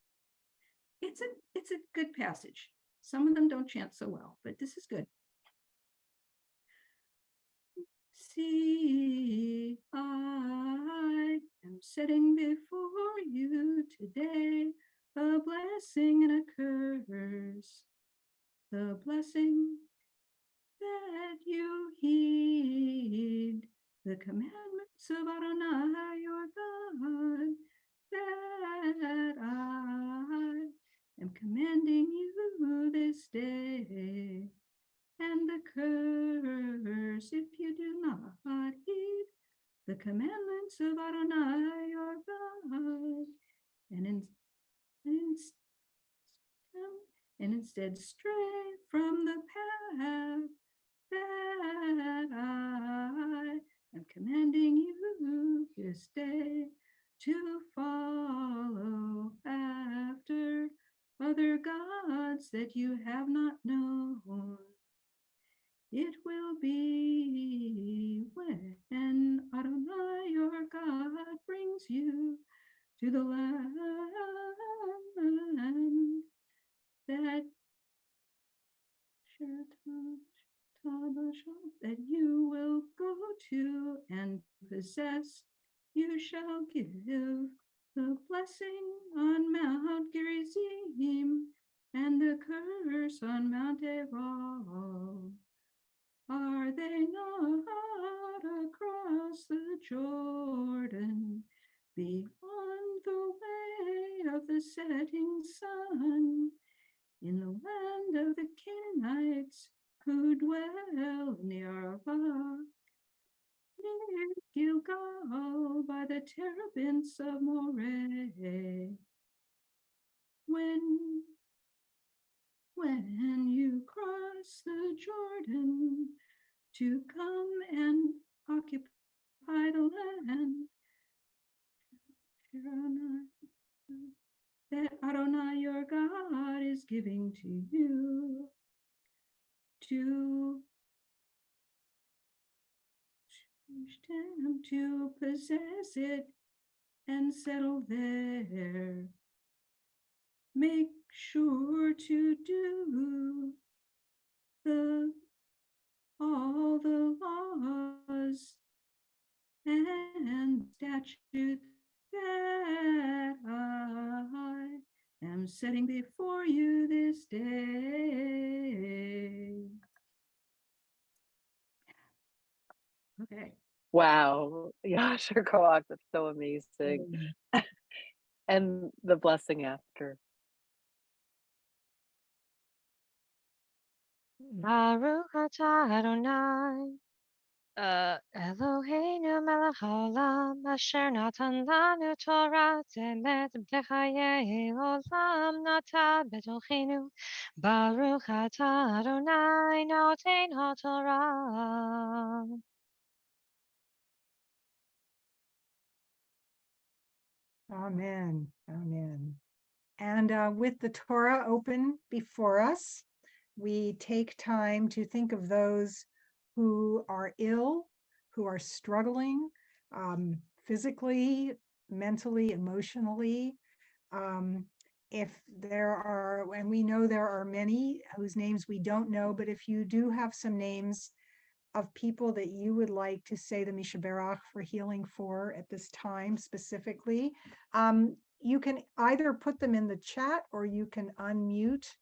It's a good passage. Some of them don't chant so well, but this is good. See, I am setting before you today a blessing and a curse. The blessing that you heed the commandments of Adonai your God, that I am commanding you this day. And the curse if you do not heed the commandments of Adonai your God, and instead stray from the path that I am commanding you this day to follow after other gods that you have not known. It will be when Adonai your God brings you to the land that possess, you shall give the blessing on Mount Gerizim and the curse on Mount Ebal. Are they not across the Jordan, beyond the way of the setting sun, in the land of the Canaanites who dwell in the Arabah, near Gilgal by the terebinths of Moreh? When you cross the Jordan to come and occupy the land that Adonai your God is giving to you, to possess it and settle there. Make sure to do all the laws and statutes that I am setting before you this day. Okay. Wow. Yasher Koach, that's so amazing. And the blessing after. Baruch atah Adonai, Eloheinu melech haolam, asher natan lanu Torah temet b'chayei olam nata betochenu. Baruch atah Adonai, noten haTorah. Amen. Amen. And with the Torah open before us, we take time to think of those who are ill, who are struggling physically, mentally, emotionally. If there are, and we know there are many whose names we don't know, but if you do have some names of people that you would like to say the Mishaberach for healing for at this time specifically, you can either put them in the chat or you can unmute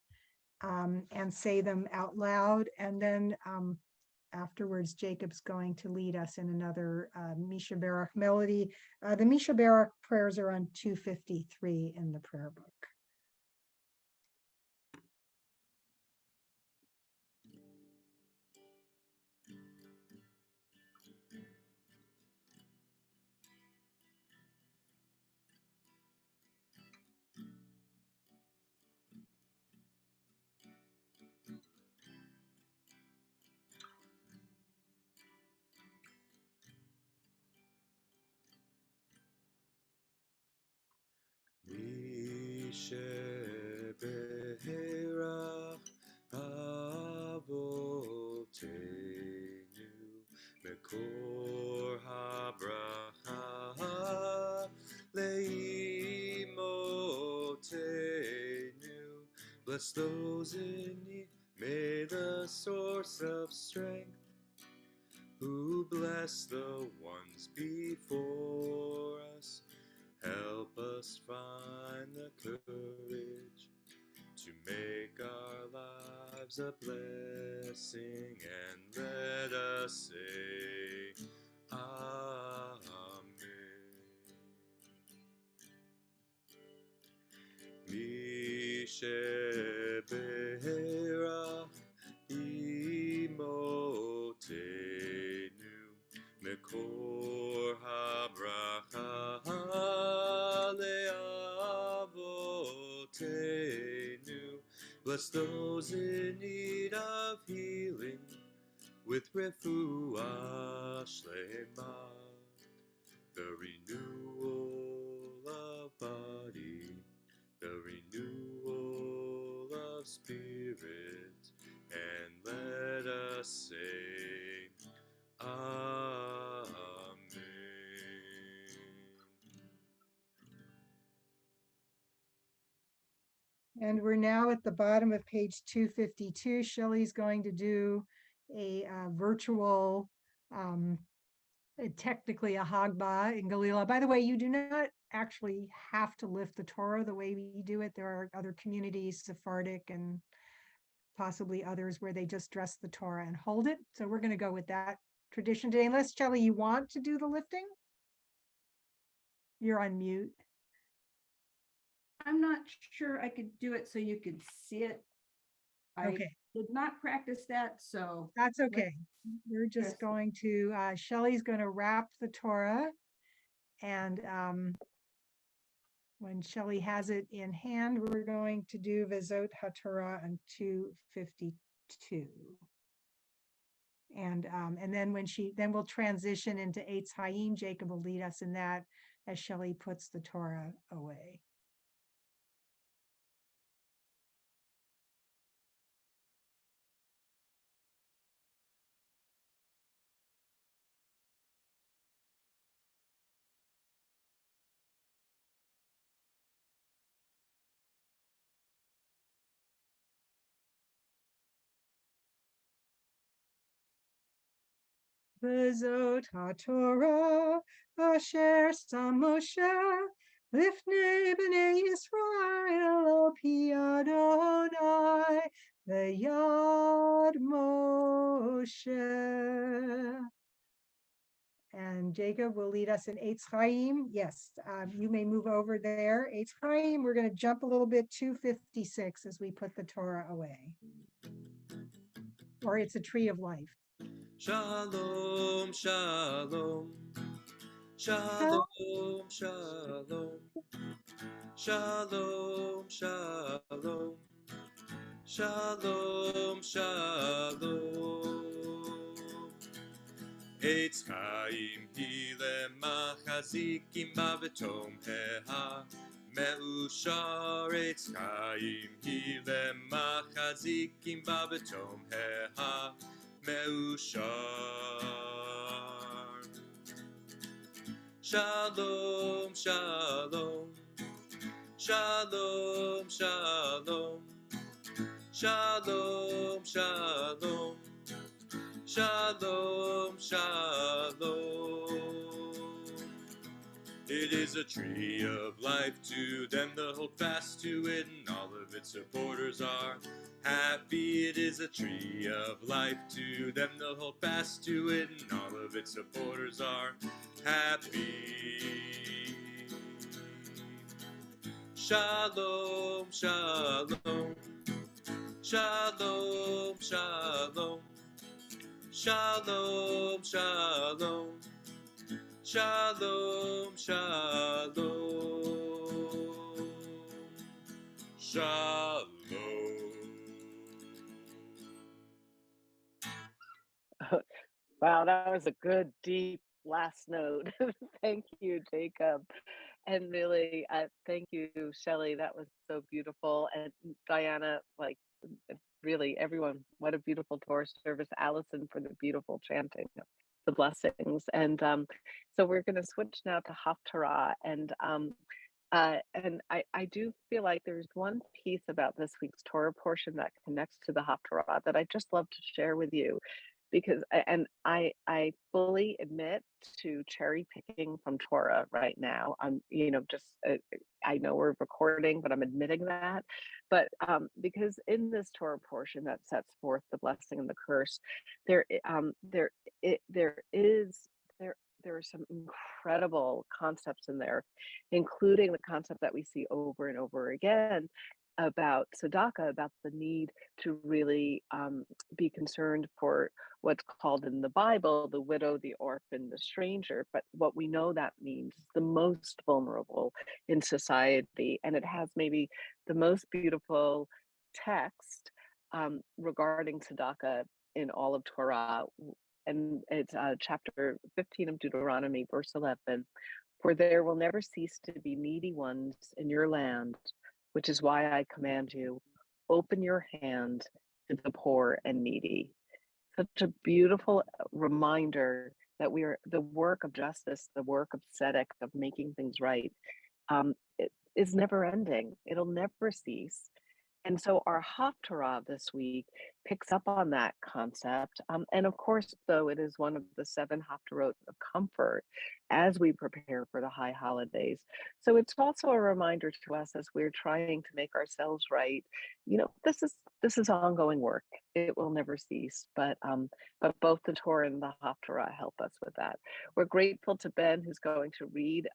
and say them out loud. And then afterwards, Jacob's going to lead us in another Mishaberach melody. The Mishaberach prayers are on 253 in the prayer book. Mishaberach Avotenu Mekor HaBracha Leimotenu. Bless those in need, may the source of strength, who bless the ones before us, help us find the courage to make our lives a blessing, and let us say Amen. Mishaberach imotenu Mekor HaBracha le'avotenu. Bless those in need of healing with refuah shlema, the renewal of body, the renewal of spirit, and let us say Amen. And we're now at the bottom of page 252. Shelley's going to do a virtual technically a Hagbah in Galila. By the way, you do not actually have to lift the Torah the way we do it. There are other communities, Sephardic and possibly others, where they just dress the Torah and hold it. So we're going to go with that tradition today. Unless, Shelley, you want to do the lifting? You're on mute. I'm not sure I could do it so you could see it. I Okay. did not practice that, so That's okay. We're just Yes. going to, Shelley's going to wrap the Torah. And when Shelley has it in hand, we're going to do Vezot HaTorah on 252. And then then we'll transition into Eitz Chaim. Jacob will lead us in that as Shelley puts the Torah away. Vezot HaTorah asher sam Moshe lifnei bnei Yisrael al pi Adonai v'yad Moshe. And Jacob will lead us in Eitz Chaim. Yes, you may move over there. Eitz Chaim, we're going to jump a little bit, 256, as we put the Torah away. Or it's a tree of life. Shalom, shalom. Shalom, shalom. Shalom, shalom. Shalom, shalom. Eitz Chaim hi lemachazikim ba v'tom heha me'ushar. Eitz Chaim hi lemachazikim ba v'tom heha me'ushar. Shalom, shalom. Shalom, shalom. Shalom, shalom. Shalom, shalom. It is a tree of life to them that hold fast to it, and all of its supporters are happy. It is a tree of life to them that hold fast to it, and all of its supporters are happy. Shalom, shalom. Shalom, shalom. Shalom, shalom. Shalom, shalom. Shalom. Wow, that was a good, deep last note. Thank you, Jacob. And really, thank you, Shelley. That was so beautiful. And Diana, like, really, everyone, what a beautiful Torah service. Allison for the beautiful chanting of the blessings. And so we're going to switch now to Haftarah. And I do feel like there's one piece about this week's Torah portion that connects to the Haftarah that I just love to share with you, because I fully admit to cherry picking from Torah right now. I'm just I know we're recording, but I'm admitting that. But because in this Torah portion that sets forth the blessing and the curse, there are some incredible concepts in there, including the concept that we see over and over again about tzedakah, about the need to really be concerned for what's called in the Bible the widow, the orphan, the stranger. But what we know that means is the most vulnerable in society, and it has maybe the most beautiful text regarding tzedakah in all of Torah. And it's chapter 15 of Deuteronomy, verse 11. For there will never cease to be needy ones in your land, which is why I command you, open your hand to the poor and needy. Such a beautiful reminder that we are the work of justice, the work of tzedek, of making things right, it is never ending. It'll never cease. And so our Haftarah this week picks up on that concept. And of course, though, it is one of the 7 Haftarot of comfort as we prepare for the high holidays. So it's also a reminder to us as we're trying to make ourselves right. This is ongoing work. It will never cease. But both the Torah and the Haftarah help us with that. We're grateful to Ben, who's going to read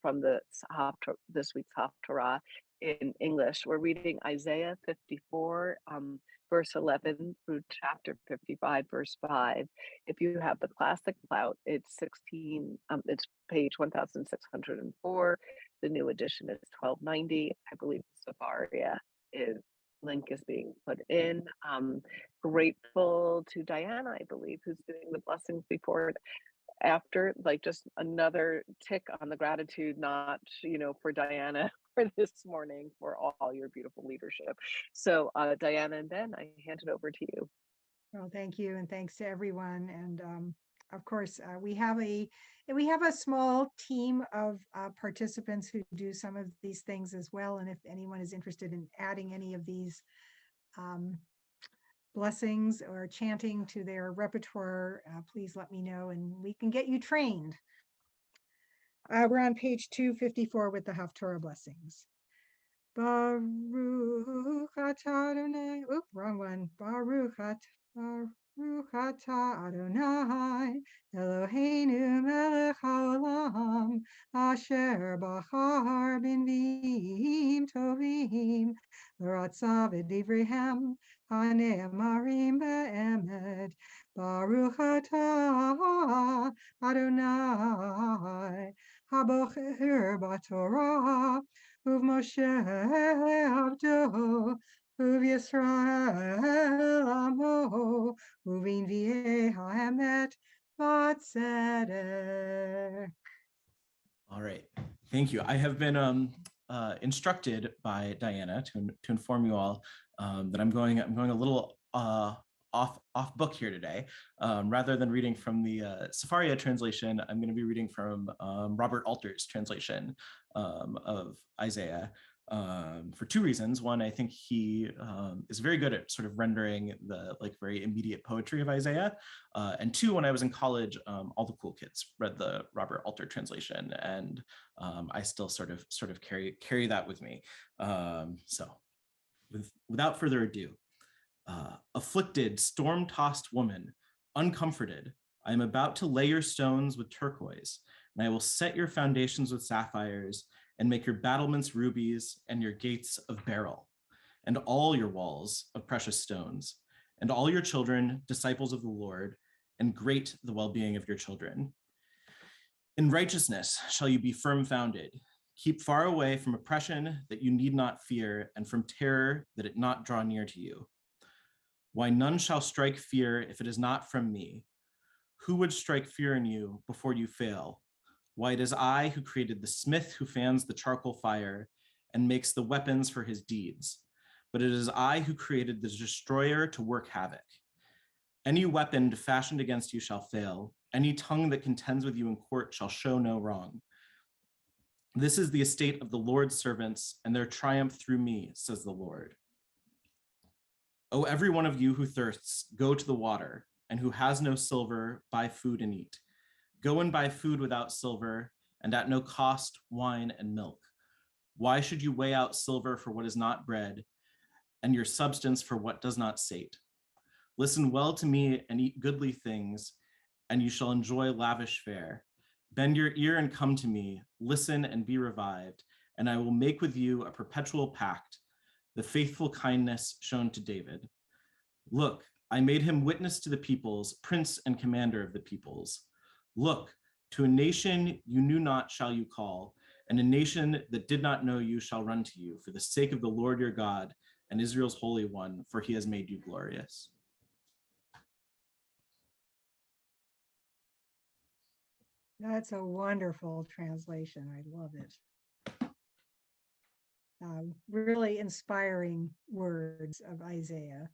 from this week's Haftarah in English. We're reading Isaiah 54, verse 11 through chapter 55, verse 5. If you have the classic clout, it's it's page 1604. The new edition is 1290. I believe Safaria is link is being put in. Grateful to Diana, I believe, who's doing the blessings before after, like just another tick on the gratitude notch, for Diana for this morning for all your beautiful leadership. So Diana and Ben, I hand it over to you. Well, thank you, and thanks to everyone. And of course, we have a small team of participants who do some of these things as well. And if anyone is interested in adding any of these blessings or chanting to their repertoire, please let me know, and we can get you trained. We're on page 254 with the Haftarah blessings. Baruch atah Adonai. Oop, wrong one. Baruch atah Adonai Eloheinu melech haolam asher bachar b'nviim tovim l'ratzav v'divrehem hane'emarim be'emet. Baruch atah Adonai habocher b'torah Uv Moshe Avdo, Uv Yisrael Amo, Uvin Vie Haemet Vatzedek. All right, thank you. I have been instructed by Diana to inform you all that I'm going a little off book here today. Rather than reading from the Safaria translation, I'm going to be reading from Robert Alter's translation of Isaiah for 2 reasons. One, I think he is very good at sort of rendering the very immediate poetry of Isaiah. And 2, when I was in college, all the cool kids read the Robert Alter translation, and I still sort of carry that with me. So without further ado, afflicted, storm-tossed woman, uncomforted, I am about to lay your stones with turquoise, and I will set your foundations with sapphires, and make your battlements rubies, and your gates of beryl, and all your walls of precious stones, and all your children disciples of the Lord, and great the well-being of your children. In righteousness shall you be firm founded. Keep far away from oppression that you need not fear, and from terror that it not draw near to you. Why none shall strike fear if it is not from me. Who would strike fear in you before you fail? Why it is I who created the smith who fans the charcoal fire and makes the weapons for his deeds. But it is I who created the destroyer to work havoc. Any weapon fashioned against you shall fail. Any tongue that contends with you in court shall show no wrong. This is the estate of the Lord's servants, and their triumph through me, says the Lord. O every one of you who thirsts, go to the water, and who has no silver, buy food and eat. Go and buy food without silver, and at no cost, wine and milk. Why should you weigh out silver for what is not bread, and your substance for what does not sate? Listen well to me and eat goodly things, and you shall enjoy lavish fare. Bend your ear and come to me, listen and be revived, and I will make with you a perpetual pact, the faithful kindness shown to David. Look, I made him witness to the peoples, prince and commander of the peoples. Look, to a nation you knew not shall you call, and a nation that did not know you shall run to you, for the sake of the Lord your God and Israel's Holy One, for he has made you glorious. That's a wonderful translation. I love it. Really inspiring words of Isaiah.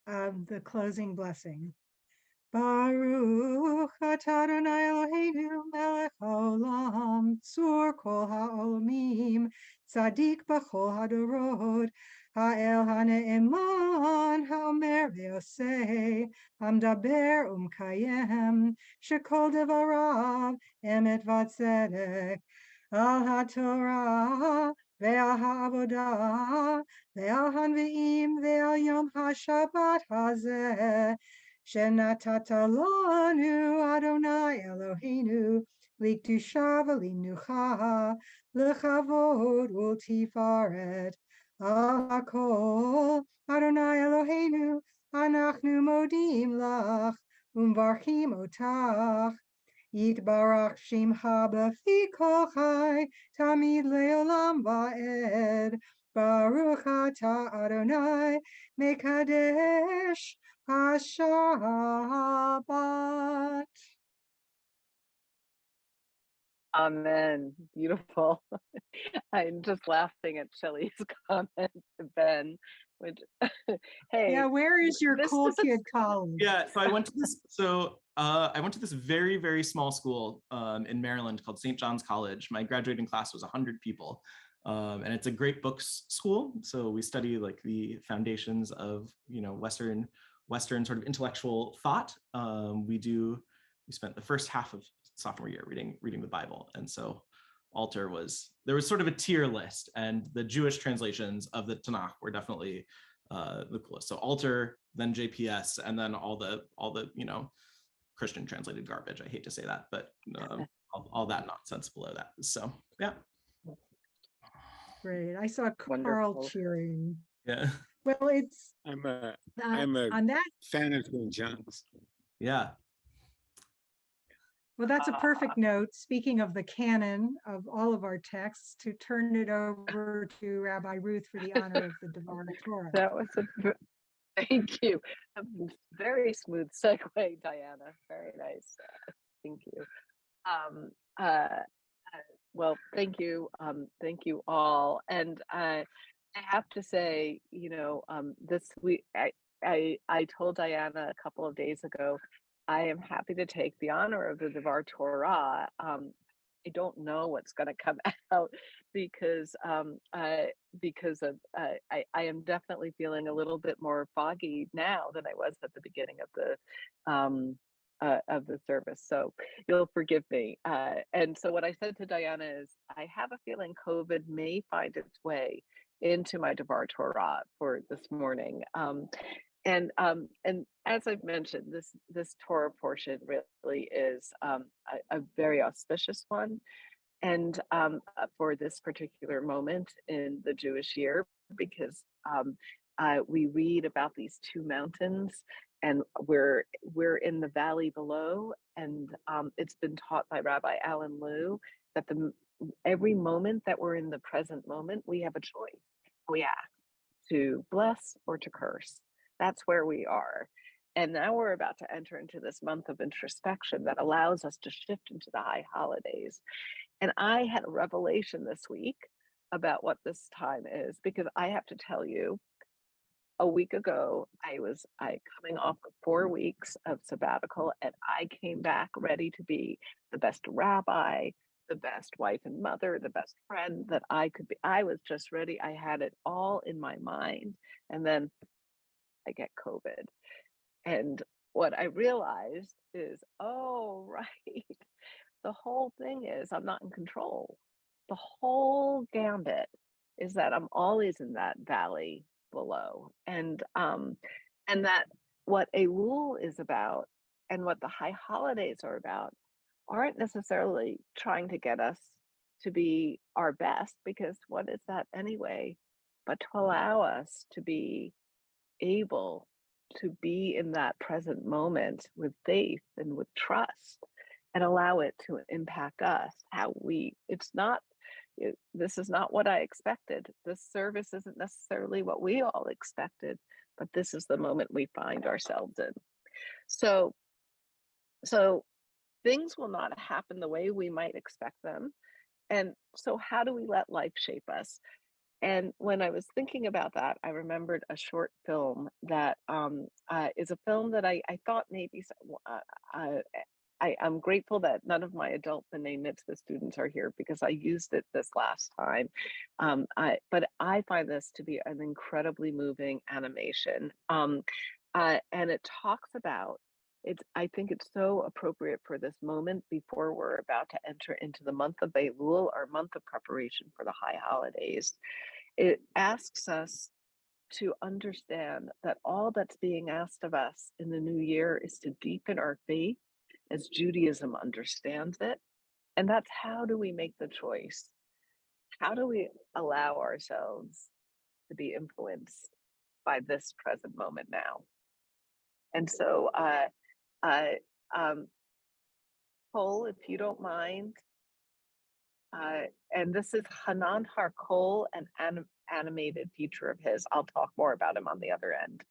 The closing blessing. Baruch atah Adonai Eloheinu melech haolam tzur kol ha'olamim Tzaddik b'chol hadorot, ha'el ha'ne'eman, ha'omer ve'oseh, ha'mdaber u'mkayem, shekol devarav emet v'tzedek, al ha'torah ve'al ha'avodah, ve'al hanvi'im ve'al yom ha'shabbat hazeh, shenatata lanu Adonai Eloheinu, likdusha v'linucha, lechavod ultifaret, al hakol Adonai Eloheinu, anachnu modim lach, umvarchim otach, yitbarach shimcha b'fi kol chai, tamid leolam va'ed, baruch atah Adonai, mekadesh HaShabbat. Amen. Beautiful. I'm just laughing at Shelley's comment to Ben, which, hey, Yeah, where is your this cool doesn't kid college? Yeah, so I went to this. I went to this very, very small school in Maryland called St. John's College. My graduating class was 100 people, and it's a great books school. So we study like the foundations of Western sort of intellectual thought. We spent the first half of sophomore year reading the Bible, and so there was sort of a tier list, and the Jewish translations of the Tanakh were definitely the coolest. So Alter, then JPS, and then all the Christian translated garbage. I hate to say that, but all that nonsense below that. So yeah. Great. I saw Carl wonderful. cheering. Yeah. Well, it's I'm a on that. fan of St. John's. Yeah. Well, that's a perfect note. Speaking of the canon of all of our texts, to turn it over to Rabbi Ruth for the honor of the Devar Torah. That was thank you. A very smooth segue, Diana. Very nice. Thank you. Well, thank you. Thank you all. And I have to say, this week, I told Diana a couple of days ago, I am happy to take the honor of the Devar Torah. I don't know what's going to come out because I am definitely feeling a little bit more foggy now than I was at the beginning of the service. So you'll forgive me. And so what I said to Diana is, I have a feeling COVID may find its way into my Devar Torah for this morning. And as I've mentioned, this Torah portion really is a very auspicious one, and for this particular moment in the Jewish year, because we read about these two mountains, and we're in the valley below, and it's been taught by Rabbi Alan Liu that every moment that we're in the present moment, we have a choice. We act to bless or to curse. That's where we are. And now we're about to enter into this month of introspection that allows us to shift into the high holidays. And I had a revelation this week about what this time is, because I have to tell you, a week ago, I coming off of 4 weeks of sabbatical, and I came back ready to be the best rabbi, the best wife and mother, the best friend that I could be. I was just ready. I had it all in my mind. And then I get COVID. And what I realized is, oh, right. The whole thing is I'm not in control. The whole gambit is that I'm always in that valley below. And that what a rule is about and what the high holidays are about aren't necessarily trying to get us to be our best, because what is that anyway, but to allow us to be able to be in that present moment with faith and with trust, and allow it to impact us. This is not what I expected. This service isn't necessarily what we all expected, but this is the moment we find ourselves in. So things will not happen the way we might expect them. And so how do we let life shape us? And when I was thinking about that, I remembered a short film that is a film that I thought maybe I'm grateful that none of my adult B'nai Mitzvah students are here because I used it this last time. But I find this to be an incredibly moving animation. And it talks about I think it's so appropriate for this moment before we're about to enter into the month of Elul, our month of preparation for the high holidays. It asks us to understand that all that's being asked of us in the new year is to deepen our faith as Judaism understands it. And that's how do we make the choice? How do we allow ourselves to be influenced by this present moment now? And so, Cole, if you don't mind, and this is Hanan Harkol, an animated feature of his. I'll talk more about him on the other end.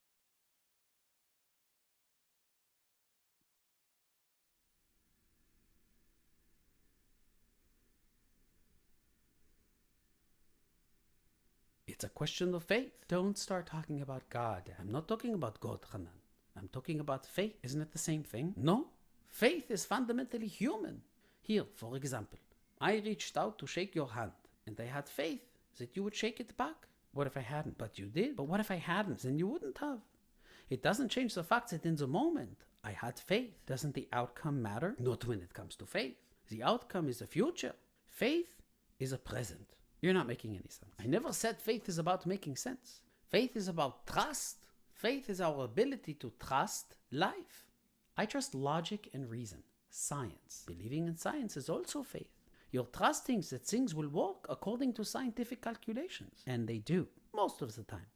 It's a question of faith. Don't start talking about God. I'm not talking about God, Hanan. I'm talking about faith. Isn't it the same thing? No. Faith is fundamentally human. Here, for example, I reached out to shake your hand, and I had faith that you would shake it back. What if I hadn't? But you did. But what if I hadn't? Then you wouldn't have. It doesn't change the fact that in the moment, I had faith. Doesn't the outcome matter? Not when it comes to faith. The outcome is the future. Faith is a present. You're not making any sense. I never said faith is about making sense. Faith is about trust. Faith is our ability to trust life. I trust logic and reason, science. Believing in science is also faith. You're trusting that things will work according to scientific calculations. And they do, most of the time.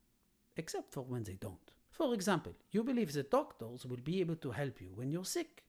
Except for when they don't. For example, you believe that doctors will be able to help you when you're sick.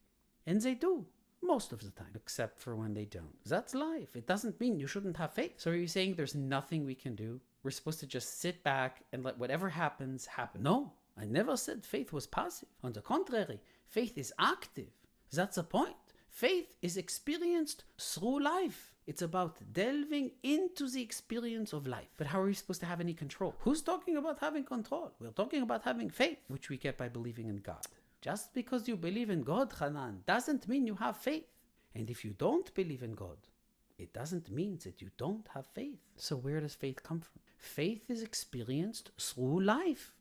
And they do. Most of the time, except for when they don't. That's life. It doesn't mean you shouldn't have faith. So are you saying there's nothing we can do? We're supposed to just sit back and let whatever happens, happen? No, I never said faith was passive. On the contrary, faith is active. That's the point. Faith is experienced through life. It's about delving into the experience of life. But how are we supposed to have any control? Who's talking about having control? We're talking about having faith, which we get by believing in God. Just because you believe in God, Hanan, doesn't mean you have faith. And if you don't believe in God, it doesn't mean that you don't have faith. So where does faith come from? Faith is experienced through life.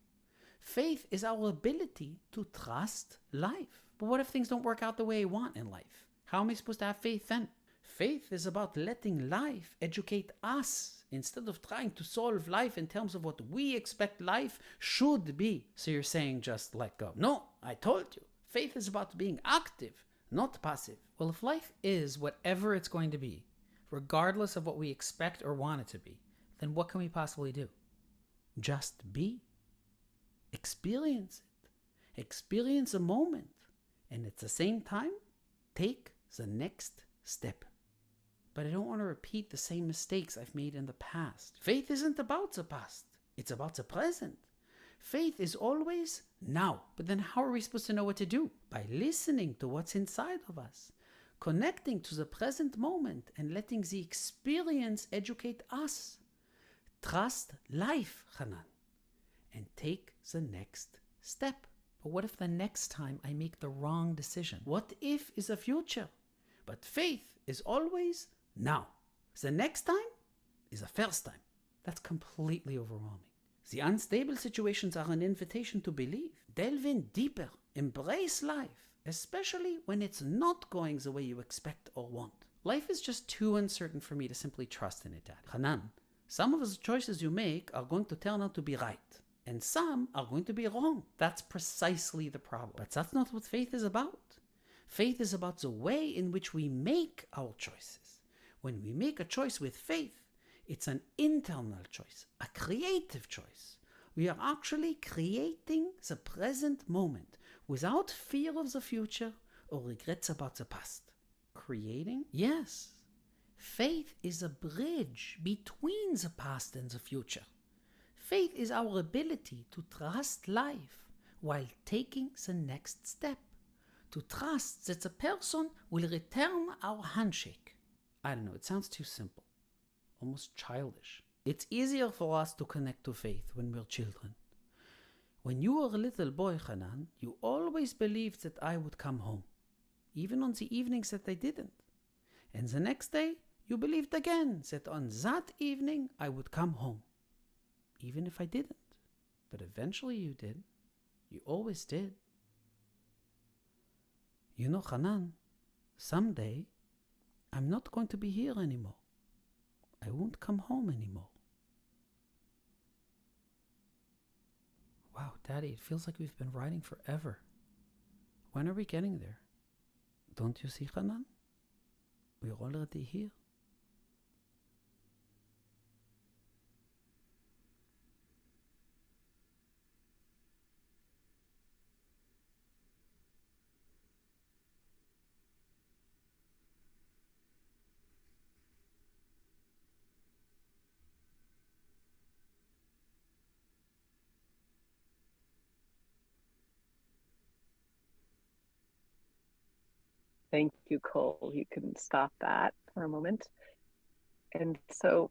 Faith is our ability to trust life. But what if things don't work out the way I want in life? How am I supposed to have faith then? Faith is about letting life educate us instead of trying to solve life in terms of what we expect life should be. So you're saying just let go. No, I told you. Faith is about being active, not passive. Well, if life is whatever it's going to be, regardless of what we expect or want it to be, then what can we possibly do? Just be. Experience it. Experience a moment. And at the same time, take the next step. But I don't want to repeat the same mistakes I've made in the past. Faith isn't about the past. It's about the present. Faith is always now. But then how are we supposed to know what to do? By listening to what's inside of us. Connecting to the present moment and letting the experience educate us. Trust life, Hanan. And take the next step. But what if the next time I make the wrong decision? What if is a future? But faith is always now. The next time is the first time. That's completely overwhelming. The unstable situations are an invitation to believe. Delve in deeper. Embrace life, especially when it's not going the way you expect or want. Life is just too uncertain for me to simply trust in it, Dad. Hanan, some of the choices you make are going to turn out to be right. And some are going to be wrong. That's precisely the problem. But that's not what faith is about. Faith is about the way in which we make our choices. When we make a choice with faith, it's an internal choice, a creative choice. We are actually creating the present moment without fear of the future or regrets about the past. Creating? Yes. Faith is a bridge between the past and the future. Faith is our ability to trust life while taking the next step. To trust that the person will return our handshake. I don't know, it sounds too simple. Almost childish. It's easier for us to connect to faith when we're children. When you were a little boy, Hanan, you always believed that I would come home. even on the evenings that I didn't. And the next day, you believed again that on that evening I would come home, even if I didn't. But eventually you did. You always did. You know, Hanan, someday I'm not going to be here anymore. I won't come home anymore. Wow, Daddy, it feels like we've been riding forever. When are we getting there? Don't you see, Hanan? We're already here. Thank you, Cole. You can stop that for a moment. And so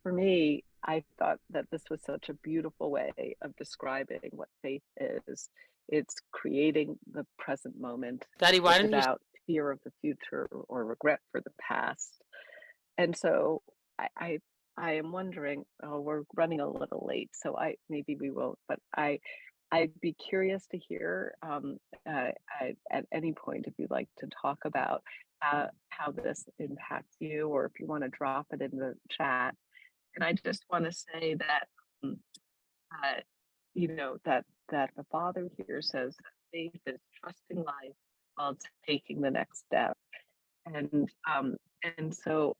for me, I thought that this was such a beautiful way of describing what faith is. It's creating the present moment Daddy, why don't you... without fear of the future or regret for the past. And so I am wondering, oh, we're running a little late, so maybe we won't, but I'd be curious to hear at any point if you'd like to talk about how this impacts you, or if you want to drop it in the chat. And I just want to say that, that the Father here says that faith is trusting life while taking the next step. And so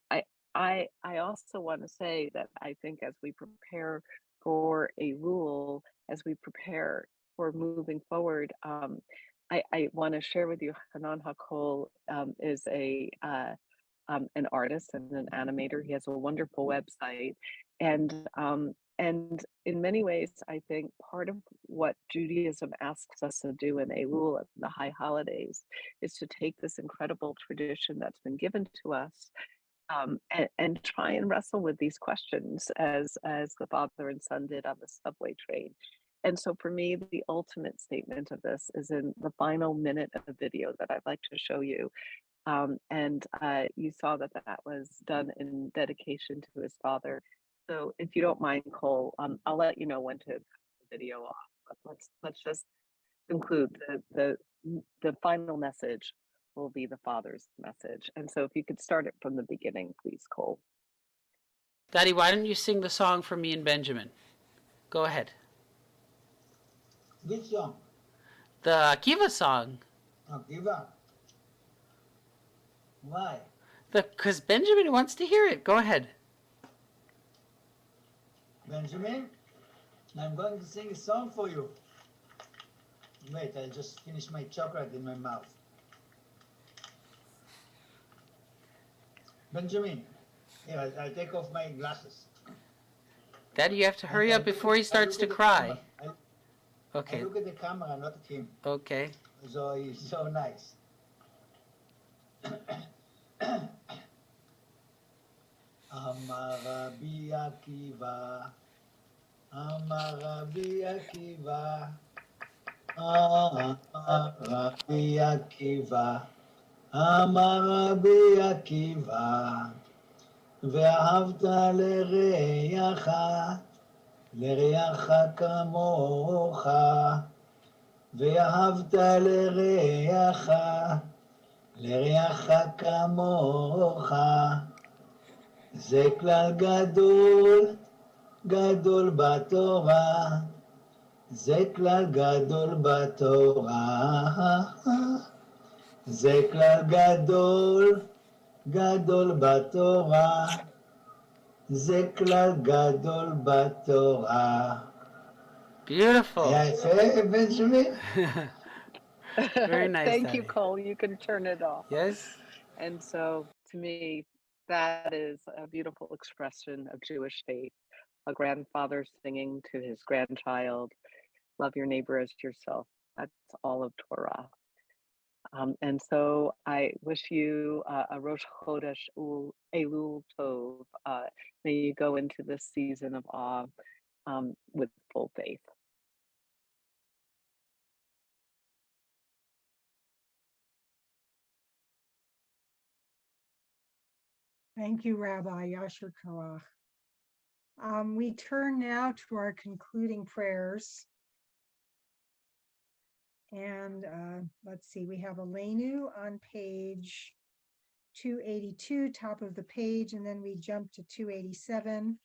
I also want to say that I think as we prepare for a rule, as we prepare for moving forward, I want to share with you Hanan Hakol is an artist and an animator. He has a wonderful website, and in many ways, I think part of what Judaism asks us to do in Elul and the high holidays is to take this incredible tradition that's been given to us and try and wrestle with these questions as the father and son did on the subway train. And so for me, the ultimate statement of this is in the final minute of the video that I'd like to show you. And you saw that was done in dedication to his father. So if you don't mind, Cole, I'll let you know when to cut the video off. But let's just conclude. The final message will be the father's message. And so if you could start it from the beginning, please, Cole. Daddy, why don't you sing the song for me and Benjamin? Go ahead. Which song? The Akiva song. Akiva. Why? Because Benjamin wants to hear it. Go ahead. Benjamin, I'm going to sing a song for you. Wait, I just finished my chocolate in my mouth. Benjamin, here, I'll take off my glasses. Daddy, you have to hurry up before he starts to cry. Okay. I look at the camera, not at him. Okay. So he's so nice. Amar Rabbi Akiva, Amar Rabbi Akiva, Amar Rabbi Akiva, Amar Rabbi Akiva, ואהבת לרעך, לרעך כמוך, ואהבת לרעך, לרעך כמוך. זה כלל גדול, גדול בתורה, זה כלל גדול בתורה, זה כלל גדול, גדול בתורה, זה כלל גדול בתורה. Beautiful. היה יפה, Benjamin? Very nice. Thank Daddy. you, Cole. You can turn it off. Yes. And so to me, that is a beautiful expression of Jewish faith. A grandfather singing to his grandchild, love your neighbor as yourself. That's all of Torah. And so I wish you a Rosh Chodesh Elul Tov. May you go into this season of awe with full faith. Thank you, Rabbi Yasher Koach. We turn now to our concluding prayers. And let's see, we have Elenu on page 282, top of the page, and then we jump to 287.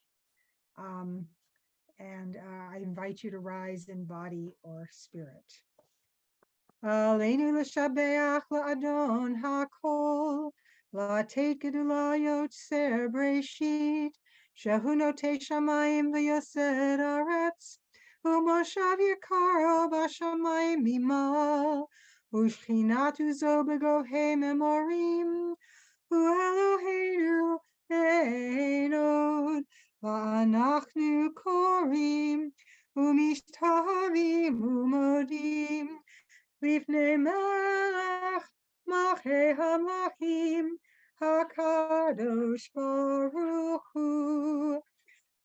And I invite you to rise in body or spirit. Aleinu l'shabeach la'adon ha'kol, la'ateit gedula yotzer breshit, shehu notei shamayim v'yosed aretz, u'moshav yikaro b'shamayim mimal, u'shchinat uzo begohei memorim, u'Eloheinu einod, va'anachnu korim, u'mishtahavim u'modim, Lifnei melech malchei hamlachim hakadosh baruch hu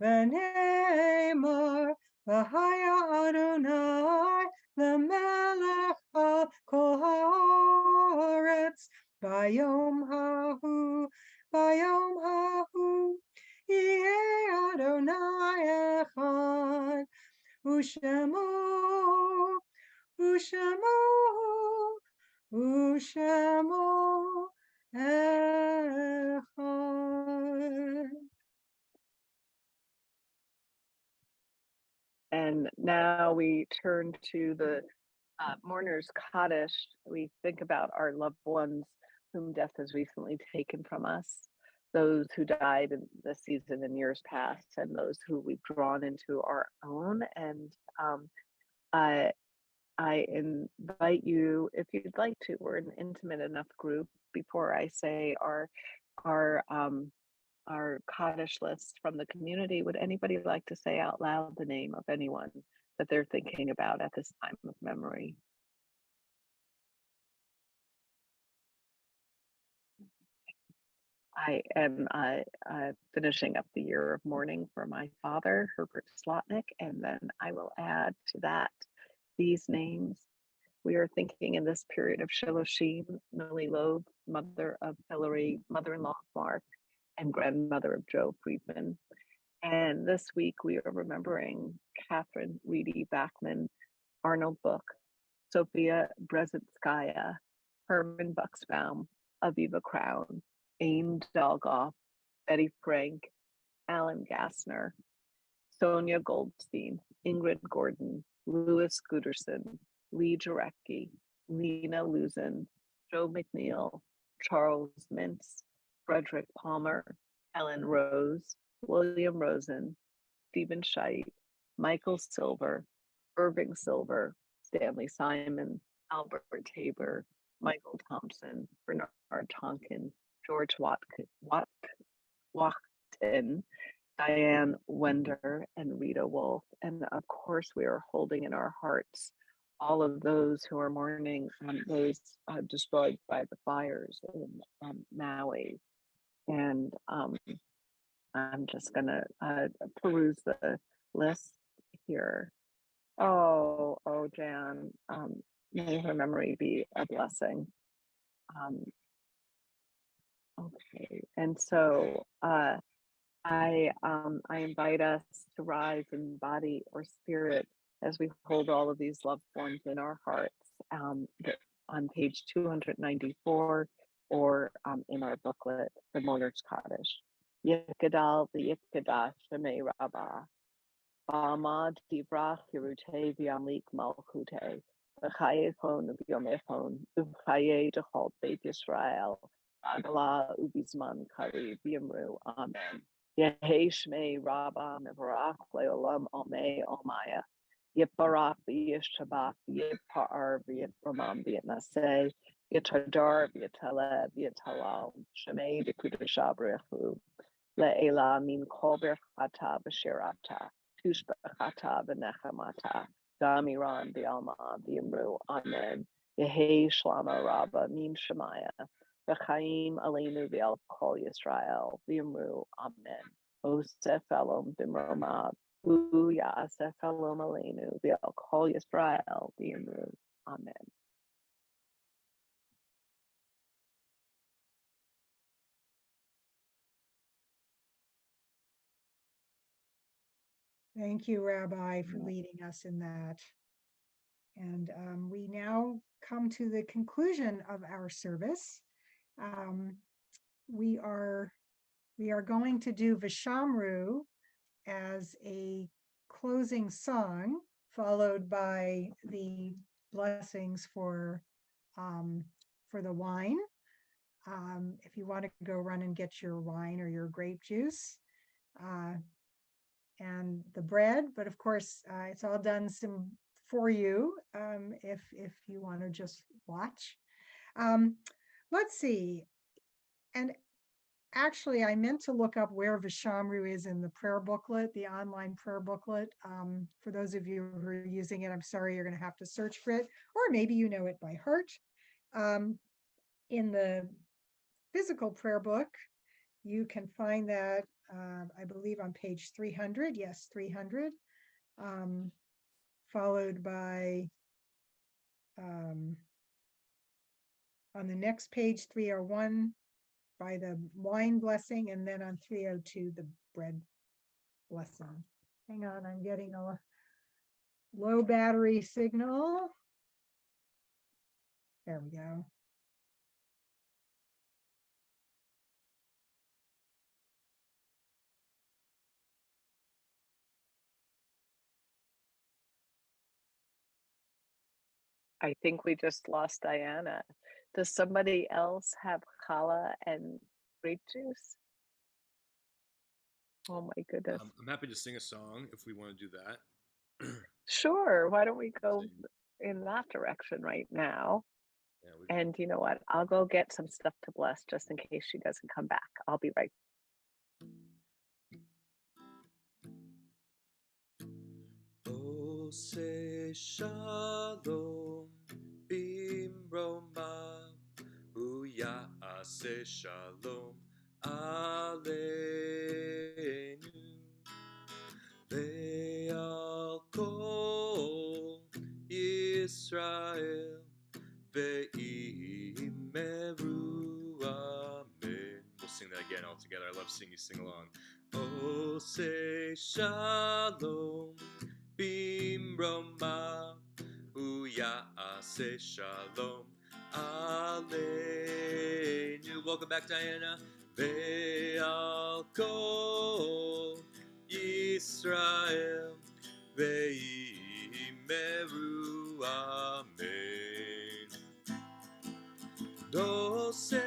v'neimar v'haya Adonai lemelech al kol haaretz bayom hahu yeh Adonai echad u'shemo Ushamo Echad. And now we turn to the mourner's Kaddish. We think about our loved ones whom death has recently taken from us, those who died in the season in years past, and those who we've drawn into our own. And I invite you, if you'd like to, we're an intimate enough group. Before I say our Kaddish list from the community, would anybody like to say out loud the name of anyone that they're thinking about at this time of memory? I am finishing up the year of mourning for my father, Herbert Slotnick, and then I will add to that these names. We are thinking in this period of Shiloshim, Millie Loeb, mother of Hillary, mother-in-law of Mark, and grandmother of Joe Friedman. And this week we are remembering Catherine Reedy Bachman, Arnold Book, Sophia Brzezinskaya, Herman Buxbaum, Aviva Crown, Aim Dolgoff, Betty Frank, Alan Gassner, Sonia Goldstein, Ingrid Gordon, Louis Guterson, Lee Jarecki, Nina Luzin, Joe McNeil, Charles Mintz, Frederick Palmer, Helen Rose, William Rosen, Stephen Scheidt, Michael Silver, Irving Silver, Stanley Simon, Albert Tabor, Michael Thompson, Bernard Tonkin, George Wachten, Diane Wender, and Rita Wolf. And of course, we are holding in our hearts all of those who are mourning those destroyed by the fires in Maui. And I'm just gonna peruse the list here. Oh, Jan, may her memory be a blessing. Okay, and so I invite us to rise in body or spirit as we hold all of these loved ones in our hearts on page 294 or in our booklet, The Mourner's Kaddish. Yikadal v'yikadash shemei Rabbah. Ba'amad divrach hirute v'yamlik malchute. V'chayechon v'yomechon. V'chaye dechol beit Yisrael. Agala ubizman kari v'yamru. Amen. Yehi shmei Rabbah mevarach le'olam omei omaya. Yiparach v'yishabach v'yipar v'yitramam v'yitnaseh. Yitadar v'yitaleh v'yitalal. Shemei d'kudusha b'rechu. Le'ela min kol berchata b'shirata. Tushbechata v'nechamata. Damiran v'alma v'yimru. Amen. Yehi shlama Rabbah min shemaya. V'chaim aleinu v'al kol Yisrael v'yimru. Amen. Osef alom b'mromav. Ya'asef alom aleinu v'al kol Yisrael v'yimru. Amen. Thank you, Rabbi, for leading us in that. And we now come to the conclusion of our service. We are going to do Vishamru as a closing song, followed by the blessings for the wine. If you want to go run and get your wine or your grape juice, and the bread, but of course it's all done for you if you want to just watch. Let's see. And actually, I meant to look up where Vishamru is in the prayer booklet, the online prayer booklet. For those of you who are using it, I'm sorry, you're going to have to search for it, or maybe you know it by heart. In the physical prayer book, you can find that, I believe, on page 300. Yes, 300. Followed by, on the next page, 301, by the wine blessing, and then on 302, the bread blessing. Hang on, I'm getting a low battery signal. There we go. I think we just lost Diana. Does somebody else have challah and grape juice? Oh my goodness. I'm happy to sing a song if we want to do that. Sure. Why don't we go in that direction right now? Yeah, and you know what? I'll go get some stuff to bless just in case she doesn't come back. I'll be right. Ose shalom bimroma uya ase shalom aleinu ve'al kol Yisrael ve'imeru amen. We'll sing that again all together. I love seeing you sing along. Ose shalom bimroma uya'aseh shalom aleinu. Welcome back, Diana. Ve'al kol Yisrael ve'imeru amen. Dose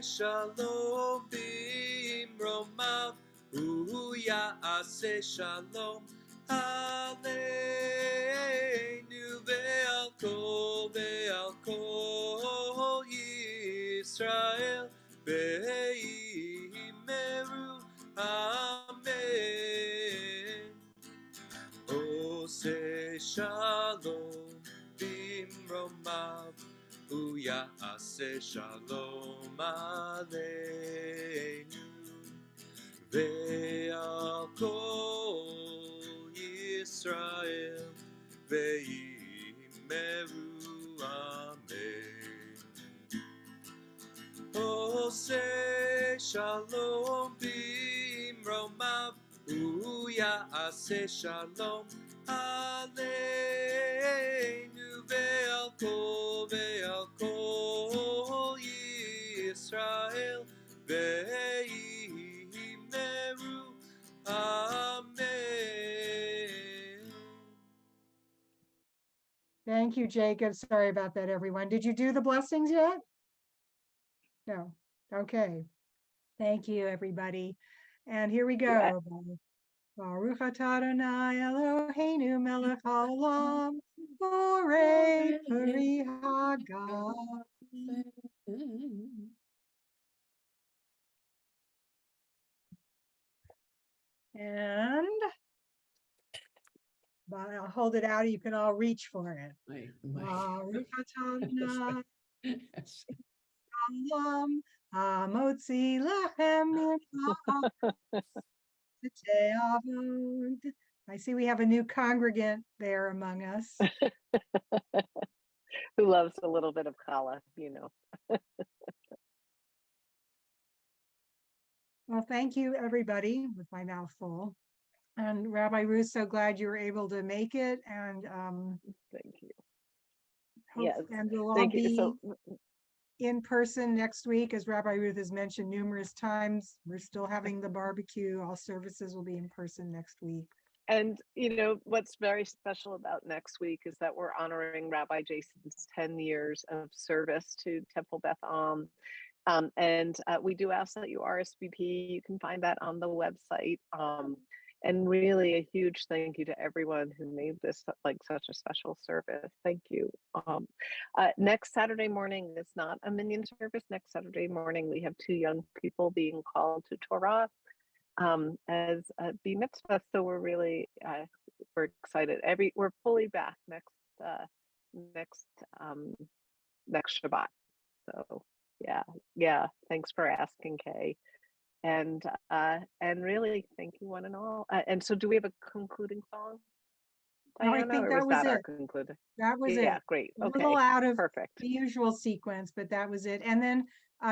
shalom bimroma uya'aseh shalom aleinu ve'al kol Yisrael ve'imeru amen. Ose shalom bimromav uya'aseh shalom aleinu ve'al kol Yisrael ve'imeru amen. Ose shalom bimromav uya'aseh shalom aleinu ve'al kol Yisrael ve'imeru amen. Thank you, Jacob. Sorry about that, everyone. Did you do the blessings yet? No. Okay. Thank you, everybody. And here we go. Baruch atah Adonai Eloheinu melech haolam borei peri hagan. And I'll hold it out. You can all reach for it. Baruch atah Adonai haolam hamotzi lechem min ha'avod. I see we have a new congregant there among us. Who loves a little bit of challah, you know. Well, thank you, everybody, with my mouth full. And Rabbi Ruth, so glad you were able to make it, and Thank you. hope, Yes, and we'll all thank you. be So in person next week, as Rabbi Ruth has mentioned numerous times. We're still having the barbecue. All services will be in person next week. And what's very special about next week is that we're honoring Rabbi Jason's 10 years of service to Temple Beth Am. And we do ask that you RSVP. You can find that on the website. And really a huge thank you to everyone who made this like such a special service. Thank you. Next Saturday morning is not a minyan service. Next Saturday morning, we have 2 young people being called to Torah as the mitzvah. So we're really we're excited. We're fully back next Shabbat. So yeah. Thanks for asking, Kay. And really thank you one and all. And so, do we have a concluding song, No, I Diana, think or that was was that our it. concluding? That was Yeah, it. great. A Okay, little out of perfect. the usual sequence, but that was it. And then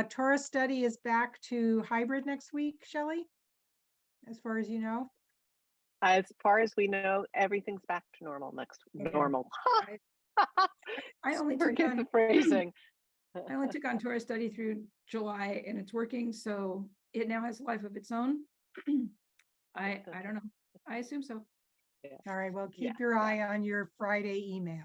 Torah study is back to hybrid next week, Shelley, as far as you know. As far as we know, everything's back to normal next. Okay. Normal. I only took Forget on the phrasing. I only took on Torah study through July, and it's working, so it now has a life of its own. I don't know. I assume so. Yeah. All right, well, Yeah, keep your eye on your Friday email.